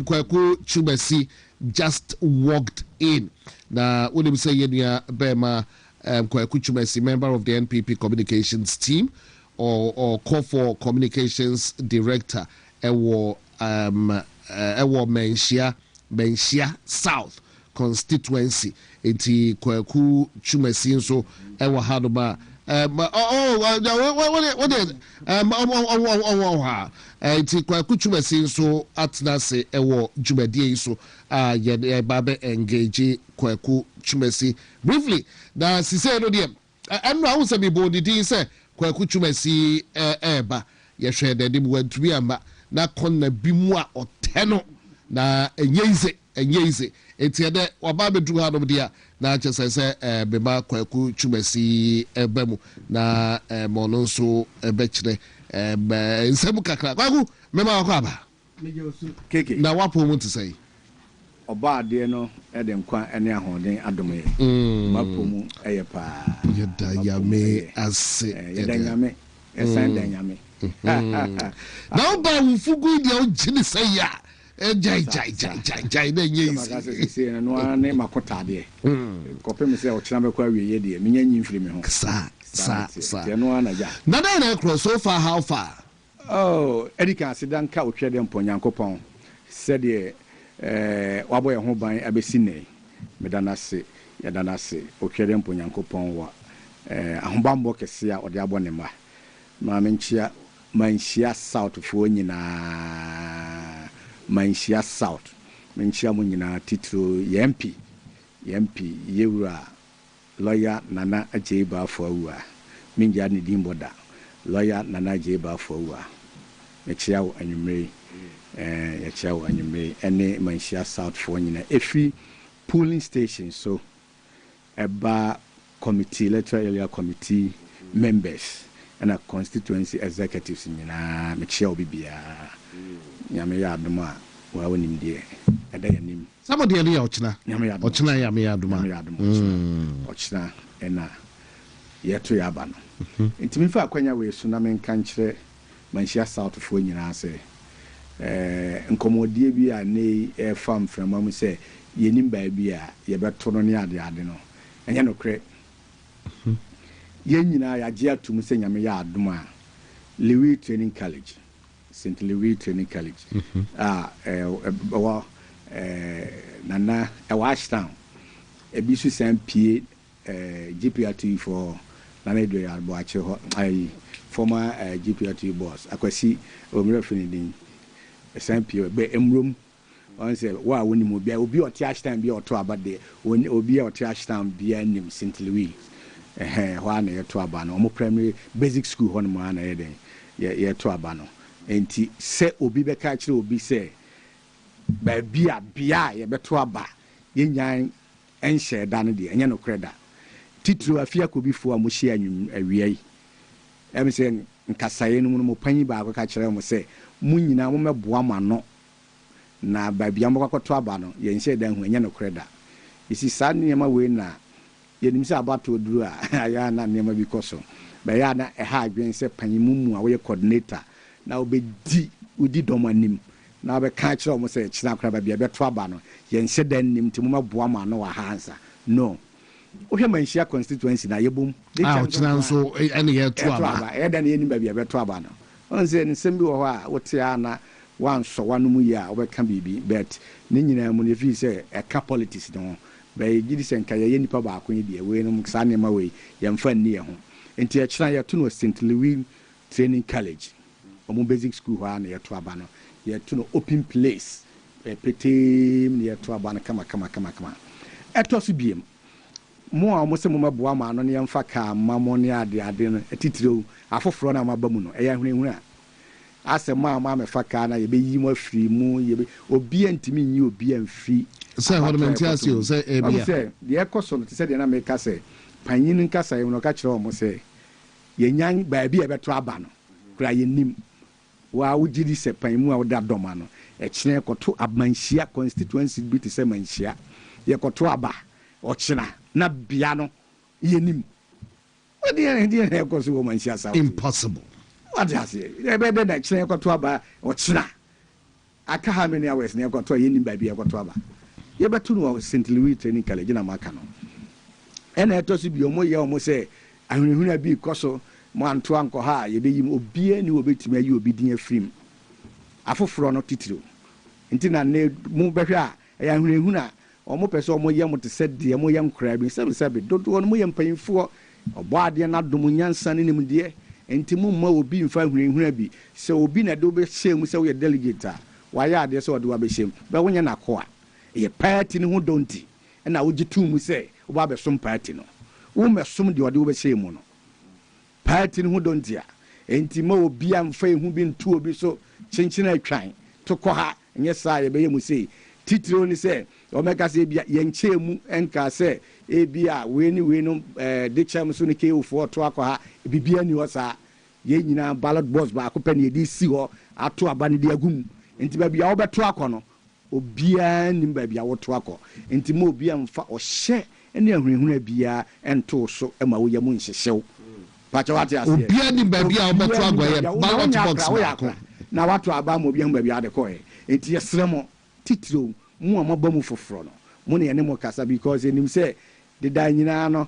Kwaku Chubesi just walked in. Now, what do we say? Bema Kwaku Chubesi, member of the NPP communications team, or call for communications director, Menshia South constituency. Iti Kwaku Chumesi so ewa hadoma. Iti Kwaku Chumesi so atnase ewa jumedie so ye babe engage Kwaku Chumesi briefly. Na sise no dem. Enu ahu se bibo didi se Kwaku Chumesi eba ye hwe de dem wantumi amba na konna bimu a oteno na enyeize etiede oba bedru ha no dia na chese beba Kwaku Chumesi ebemu na mono so ebekire nsemu kakra Kwaku mema akwa aba keke na wapo mu tsai oba ade no e de nkwa ene ahoden adome mapo mu eye pa yeda yame ase yeda yame esan da yame na oba wufugu dia o gini sai ya jai na nyezi no ane makota de kope me se o kira be kwa wiye de menya nyimfiri me ho sa de no anaja na na cross so far how far Erika sidanka o twede mponyankopon said de wabo ye ho ban abesine medanase yadanase o twede mponyankopon wa ahobambo kese a ode abone ma menchia manchia south fo nyina manchia south menchia mo nyina titro MP yewura lawyer nana ajeba fo awua minja ni dimboda lawyer Nana Jeba Fowa mechiawo anwumre yachiawo anwumre ene manhia South for nyina efi polling station so eba committee electoral area committee members and a constituency executives nyina mechiawo bibia nyame ya adoma wa wonim de eda yanim somebody ali ochina yame ya adoma ochina ena yeto ya aba no ntimi fa akwanya we so na menka nkyere manhia South for nyina se nkomodie bi a ne fam frama mu se yenim ba bi a ye beto no ne ade no enye no kre ye nyina ya je atum se nyame ya adoma Louis Training College St. Louis Training College nana Washington ebisu sampie GPRT for nana do ya boache ho former GPRT boss akwasi omre finidin sampie be emrom on say wa woni mo bia obi oti Ashton bia oto abade obi oti Ashton bia nim St. Louis ho na yeto aba no mo primary basic school ho no mo na yeden yeto aba no enti se obi be ka kire obi se ba bia ye beto aba ye nyan enhye da no de enye no kreda titru afia ko bi fo a mo hye anwum awiai em se nkasaye no mo panyi ba ko ka kire mo se mo nyina mo meboa ma no na ba bia mo kwakoto aba no ye nhye da hu enye no kreda isi sa niema we na ye nim se abato duru a ya na niema bi koso ba ya na ha adwen se panyi mumu a we coordinator na obedi udi domanim na be ka kire mo se kira kra ba bia beto aba no ye nhye da nim ti mo meboa ma no wa hansa no ohwe manhia constituency na yebom ochina nso ene ye to aba e da na yenim ba bia beto aba no onse nsem bi wo ho a wotia na wanso wanum ya obeka bibi but ne nyina mu ne fi se eka politics no ba yidi se nka ye nipa ba akon de we no sa ne ma we ye mfa nni ye ho enti e kira ye to no St. Louis Training College omo basic school ho na ye to aba no ye to no open place petem ye to aba no kama eto so biem mo a mo se mo maboa ma no ne mfa ka mamo ne ade no etitiro afoforo na maba mu no e ya hwehwe a asema ma me faka na ye be yi mo afiri mu ye be obi antimi nyi obi amfi say hodimenti asio say ebia say de ekoso no te say de na me ka say panyin nkasa ye no ka kire o mo say ye nyan ba bia beto aba no kura ye nim wa wugidi se panyimu a woda doma no e kire koto amanhia constituency bi te say manhia ye koto aba o kire na bia no ye nim odi ye ekoso wo manhia sa impossible. What does it? You better that chain got to aba or china. I can't have many hours near got to any baby I got to aba. You better know St. Louis Training College in a macano. And I told you, more almost say, I will be coso, man to uncle ha, you be him obey and you will be to me, you will be near film. I for front titro. Until I need move back here, I am huna, or more person more young to set the more young crab in 7 don't want more young paying for or body and not Domunian son in him dear. Enti mumma obi mfa hwehwena bi se obi na do be hyem se we delegate a wa ya de se o do ba hyem ba wonya na ko a ye party ne ho donti na wo gitum se wo ba be som party no wo mesom de o de wo be hyem no party ne ho donti a enti ma obi amfa ehu bi ntu obi so chinchina atwan to ko ha nye sa ye be yemu se titiro ni se o meka se bia ye nchemu enka se ebia we no de cham so ne ke ufo to akọ ha bibia ni osa ye nyina ballot box ba akọ pani edi si ho ato aba ne de agum enti ba bia wo beto akọ no obia ni ba bia wo to akọ enti mo obia mfa o hye ene ahunhuna bia ento so ma wo yam nhyehyew pacha wate ase obia ni ba bia wo beto akọ ye ballot box ba na wato aba mo obia ba bia de ko enti yesremo titiro mu amaba mu foforo no mo ne ene mo kasa because enim say de da nyina no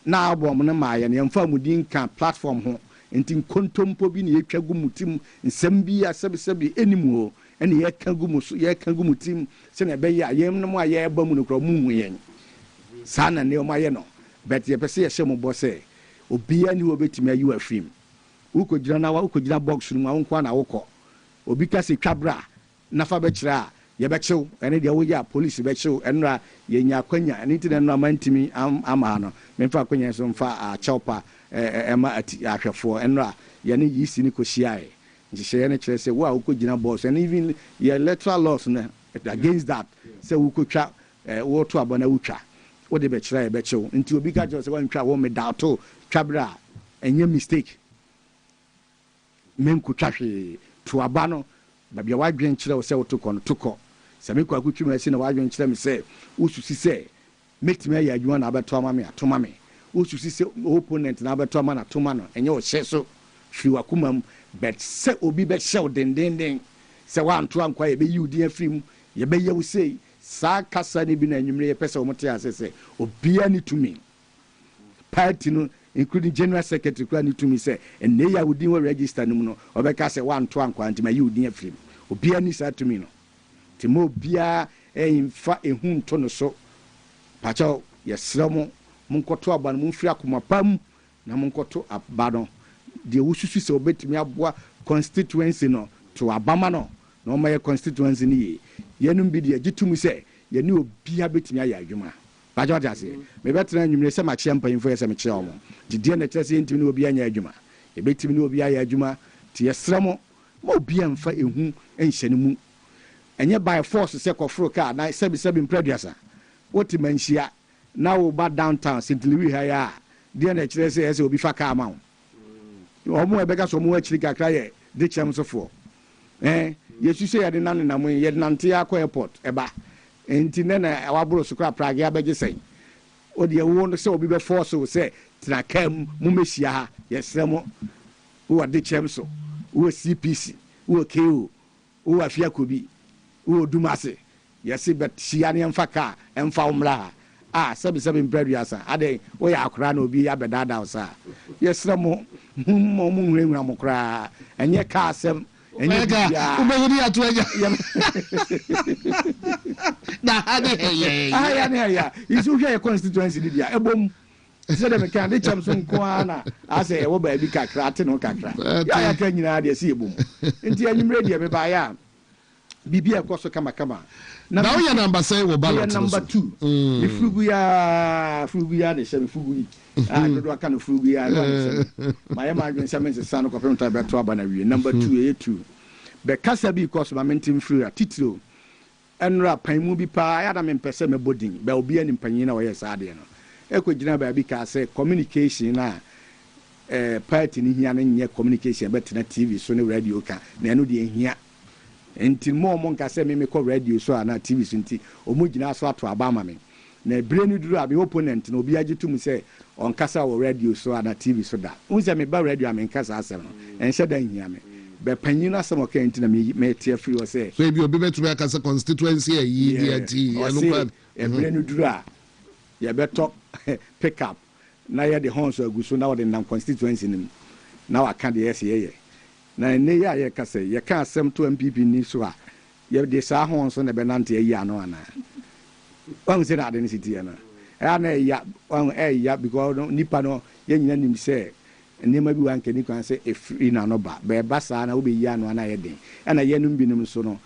na abom ne maaye ne mfa mudin kan platform ho enti kontompo bi ne yetwa gu mutim nsem bi asebesebi enimu o ene ye kan gu muso ye kan gu mutim se na be ya yem no mo aye ba mu no kro mu hu yen sana ne o maye no bet ye pese ye hye mo bo se obi ani obetimi ayu afim ukojira na wa ukojira box no ma wonko na wokọ obi ka se twabra na fa be kira ye be chew ene de wo ya police be chew enra ye nya kwanya ene ti na mantimi ama no me fa kwanya so mfa a chowpa ema ahwefo enra ye ne yisi ni koshiae nhye ne kire say wo a ukogina boss and even your electoral laws na against that say ukotwa wo to abona utwa wo de be kire be chew nti obi ka say wan twa wo me dato twabra enye mistake men kutwa hwe to abano ba bia wadwen kire wo say wo to kono se me Kwaku twuma si na wadwen kire me say ususi say metime ya adwuma na abeto ama me atoma me ususi say opponent na abeto ama na atoma no enye wo hye so hwi wakuma but say obi be hye dendenden say wanto ankwa ye be yudi afrim ye be ye wo say sa kasa ni bi na anwumre ye pese wo mote asese obia ni tumi party no including general secretary kura ni tumi say enne ya wodi wo register no mu no obeka say wanto ankwa ntima yudi afrim obia ni sa tumi no timo bia emfa ehunto no so pacho yesramo munkoto aba no mumfiri akomapam na munkoto abado de wususu se obetimi aboa constituency no to abama no na o maye constituency ni yenum bi de agitum se yeni obia betimi aya adwuma pacho ase me betra nwumre se ma chia mpanfo ye se me chia omo gide na kire se ntimi ni obia anya adwuma ye betimi ni obia aya adwuma te yesramo ma obia mfa ehu enhyene mu enye by force se kofro ka na sebi mpraduasa woti manhia na wo ba downtown St. Louis ha ya de na kire se obi fa ka ma wo mo ebeka so mo akiri kakra ye de chem sofo yesu se ya de nan na mo ye nante ya ko airport eba enti na waburo so kra praga abeje sen o de wo no se obi be force wo se tira kam mo mehia ha yesremo wo de chem so wo CPC wo KO wo afia kobi wo dumase yesi bet shia ne mfa ka emfa umra sebi mpraduasa ade wo ya akra na obi ya bedada osa yesremo mo nwura mo kra enye ka asem enye bia ubewuri atoja na ya ne ya isu hwe constituency bia ebom se de me kan de chamso nko ana ase wo ba bi kakra ate no kakra ya ka nyina de se ebom nti anyumre de me ba ya bibia ekoso kama na we number say wo ballot number 2 ifugu ya de shebe fugu yi dodo aka no fugu ya my ma adwen same se sano ko pemta beto aba na wie number 2 2 be kasa bi koso ma mentim free titiro enra panmu bi pa ya da me mpese me bodin be obi ani panyin na wo ye sa de no ekogina ba bi ka say communication na party ni hia na nye communication betena TV so ne radio ka na eno de hia enti mo nka se me ko radio so ana TV so nti omo gina so ato abama me na brenu duru abi opponent na obi agitum se on kasa wo radio so ana TV so da unse me ba radio am nkasa asem no enhye da hia me be panyin asem o kan nti na me tie free o se so ebi obi betu ya kasa constituency yi dia ti anu pa brenu duru a ye beto pick up na ye de honso aguso na wo de nam constituency nim na wa kan de yes ye na ne ya ye kase ye ka asem to MPP ni so a ye de sa ho so na be nante ayi ano ana wan se na de ni sitie na na ya wan ya because nipa no ye nyina nim se nema bi wan kani kan se efri na no ba ba sa na wo be yi ano ana ye den na ye num bi nim so no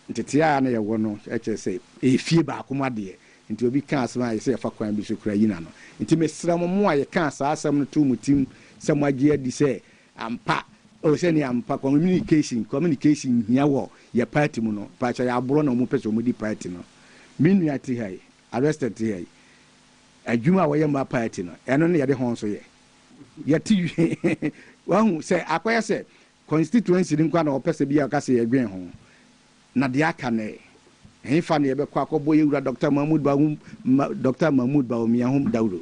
ntete ya na ye wo no e che se efie ba akoma de nti obi ka asem a ye se fa kwan bi so kura yi na no nti mesra mo a ye ka sa asem no to mutim se mo age adi se ampa o se ni ampa communication hia wo ye party mu no pa cha ya bro na mu pese mu di party no minu ati hai arrested ti hai adwuma wo ye ma party no eno ne ye de hon so ye ti wa hu se akoya se constituency din kwa na o pese bia ka se ye dwen ho na de aka ne fa ne ye be kwa akobo ye wura Dr. Mahmoud Ba omia hom Dawdo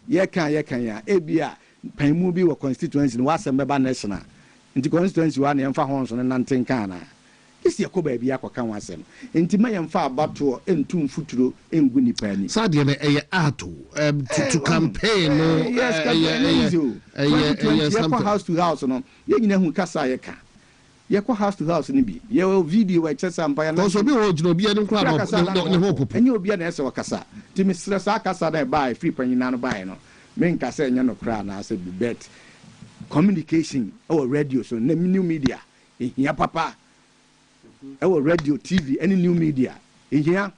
ye kan ya ebia panmu bi wo constituency no wasem beba national nti constituency wa na yemfa ho so na ntenka na isi yakoba bia akoka wasem nti ma yemfa abato entum futuro engu nipa ni sade na eye ato to campaign no yes house to house no ye nyina hu kasa ye ka ye ko house to house ni bi ye video wa chesa mpa ya na so bi wo jino bi ani kwa ne ho popo enye obi na ese wakasa ti mi stress akasa na buy free panyina no buy no men ka say nya no kra na say be bet communication our radio so na new media ehia papa our radio TV any new media ehia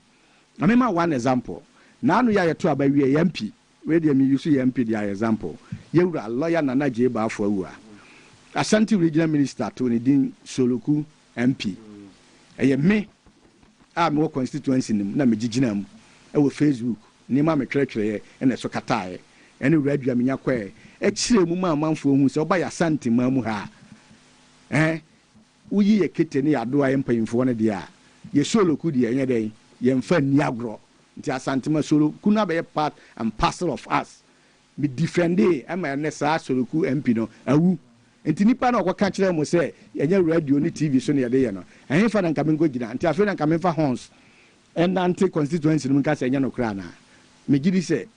amema one example na anu ya yeto abawie MP radio me use MP the example yewura lawyer Nana J Bafo awura Ashanti regional minister to ne din Soloku MP eye me a me constituency nim na me gigina mu e wo Facebook ni ma me twetwere e na so katae ene radio me nyakwa e kire mu ma manfo hu se oba ya Ashanti ma mu ha uyi ye kete ne yado aye mpanyimfo ne de a ye Soloku de enye den ye mfa ni agro nti Asante ma Soloku na be part and parcel of us me defend am na sa Soloku MP no awu nti nipa na okwa kire mo se enye radio ni TV so ne ye de ye no enye fa na nka me ngo gina nti afi na nka me fa horns and anti constituency no nka se enye no kra na me gidi se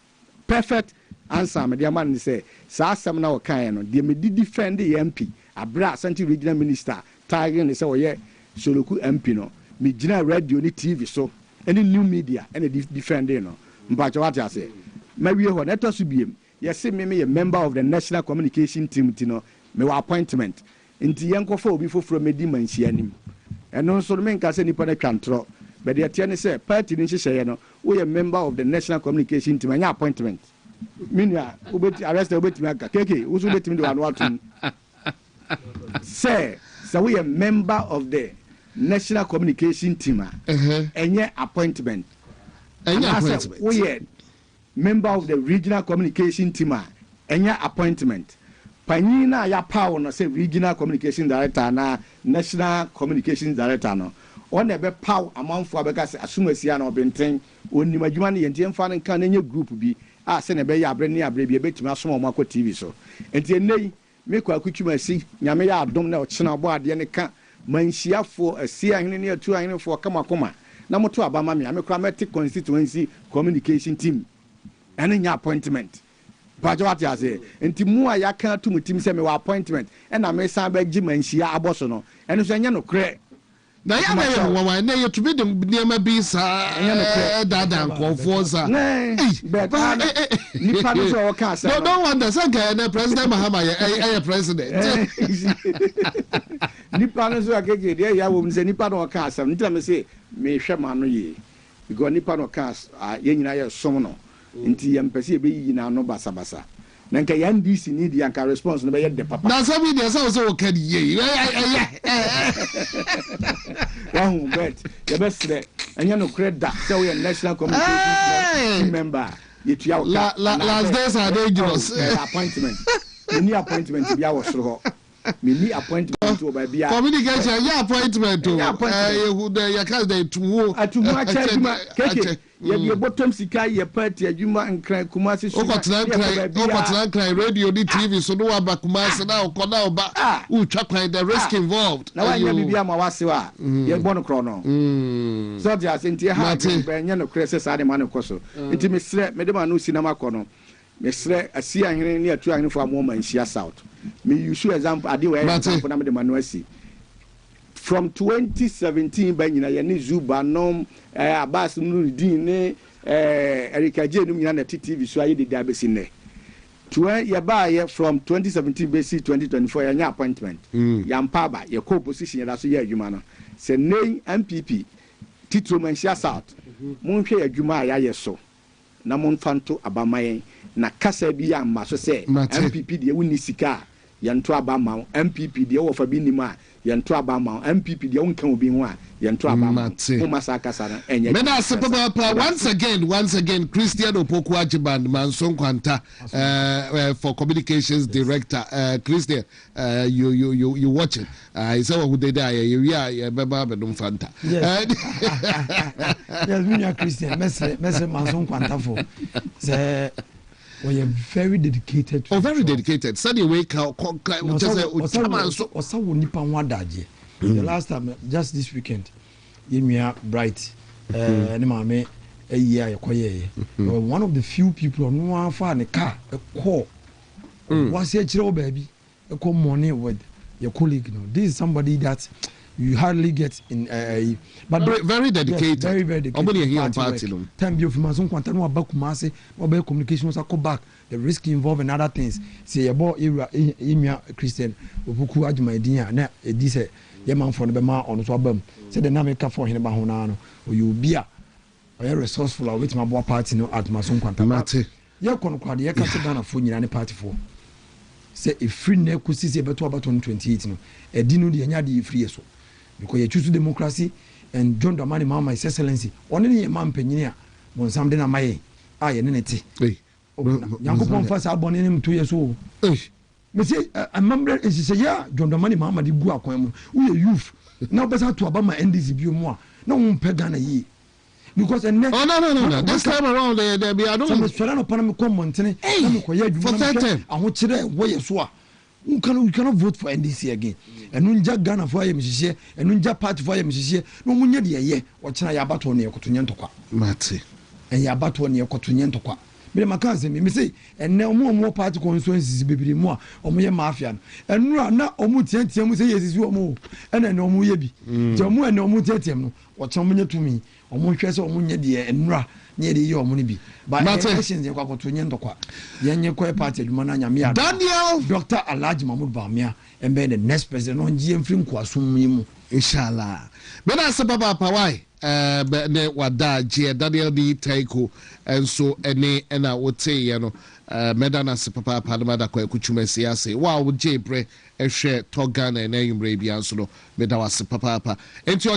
perfect answer me de man ni se sa asem na okan no de me defend MP abra Asante regional minister target ni se oye Soloku MP no me gina radio ni TV so any new media any defending no mpacho what I say mawie ho na to so biem yes me a member of the national communication team tino me wa appointment nti yenkofa obi foforo medi manhia nim eno nso me nka se nipa na twantro but the tie ne say party ni hyehyeye no we a member of the national communication team anya appointment minia ubeti arrest ubeti aka keke usu ubeti mi do anu atum say so we a member of the national communication team enye appointment we a member of the regional communication team enye appointment panina ya power no say regional communication director na national communication director no on ebe power amanfo abeka say asumasia na obenten onima adwuma ne yente mfa ne kan enye group bi a say ne be ya abre ne abre bi betimi asoma mo akọ TV so enti enei me Kwaku twumasi nyame ya adom na ochena bo ade ne ka manhyiafo asia hene ne atu ahene fo kama na moto abama me amekra meti constituency communication team ene nya appointment bajo what ya say enti mu a ya kan to mutim se me wa appointment na me san ba gi manhyia aboso no ene so enya no kre na ya na ye wo wa na ye to be dem niam bi sa dada nkofo sa but nipa no so ka sa no wonder say na president Mahama ye president nipa no so akeke de ya wo mse nipa no ka sa nti na me say me hwe ma no ye because nipa no ka ye nyina ye som no nti ye mpese be yi na no basa na nka ya ndisi ni di anka response no be ye de papa na so bi de so o ka di ye wahu bet ye be sre anya no credit say we national communication member ye tua last days are dangerous appointment any appointment bi a wo soro ho me ni appointment to ba bia communication ya appointment to who the ya ka dey tuwo atumu a charge keke ye bi bottom sika ye party adwuma nkran kumasi so okotran radio ni TV so no aba kumasi na okoda oba utwa kran the risk involved na wanya bibia ma wase wa ye bono kro no so dia senti ha be nya no krese sa de ma no koso enti mesre me de ma no sinama kono mesre asia ahene ni atu ahene fo amoma nhia south me use example ade we example na me de ma no asi from 2017 ba nyina ye ne Zuba nom Abbas Nurudin ne Erika J no nyina na TV so aye de abesi ne to ye ba ye from 2017 besi 2024 ye nya appointment ya mpa ba ye ko position ye da so ye adwuma no se nei MPP titro manhia south mon hwe adwuma ya ye so na mon fanto abamayen na kasa bi ya ma so se MPP de woni sika yanto abama MPP de wo fa bi nima yanto abama MPP de won kan obi ho a yanto abama mo masaka sana enye me na se papa once again Christian Opoku Ajiban Manson Kwanta for communications director Christian you watching I say who dey there we are beba bedum fanta yes me Christian message Manson Kwanta for say we are very dedicated. Very dedicated. Sunday wake just the last time, just this weekend, Yemia Bright, one of the few people on one far in a car, a call. Was a chill baby, a call money with your colleague. This is somebody that you hardly get in but very dedicated. Yes, very dedicated. Time you from Manson Kwanta no back Kumasi, mobile communications are back. The risk involved in other things. Say about Imia Christian Opoku Ajiban na this ye man for the man on so bam. Say the name ka for him ba honano or you be a resourceful with my boy party no at Manson Kwanta. ye kono kwade ye ka se Ghana fo nyina ne party fo se e free na kusi se beto about 2028 no e di no de nya de free so because you choose democracy and John Dramani Mahama His Excellency one ne man panyini a bon sam de na maye a ye ne te Yankopon fa sa abone ne mto ye so me say amambre ensise ya John Dramani Mahama di gu akwan mu we youth na obesa to abama NDC bi mu a na won pe Ghana yi because no this time around there be I don't some swear no panam ko montene na me ko ya adwuma aho kire wo ye so a we cannot vote for NDC again enu nja Ghana for ya mhihie enu nja party for ya mhihie no munye de ye o kina ya bato ne ekotonye ntokwa mate en ya bato ne ekotonye ntokwa me makaze me say enne omo party constituencies bebiri mu a omo ye mafia no enu na omo tiantia mu say yesisi omo ene ne omo ye bi je omo ene omo tiantia no o kina munye tumi omo hwe se omo nye de enura nye de ye omo ni bi but elections ye kwakotonye ntokwa yenye kwa party adwuma na nyame ya Daniel Dr. Alhaji Mahmoud Bawumia and be the next president on GM Film Kwasum mu inshallah bena se baba pawai ne wada je Daniel D Taiko and so ene na wote ye no medana se papa padamada kwa kuchumesi ase wa wo je bre ehwe to Ghana na yumre bia so no medawase papa enti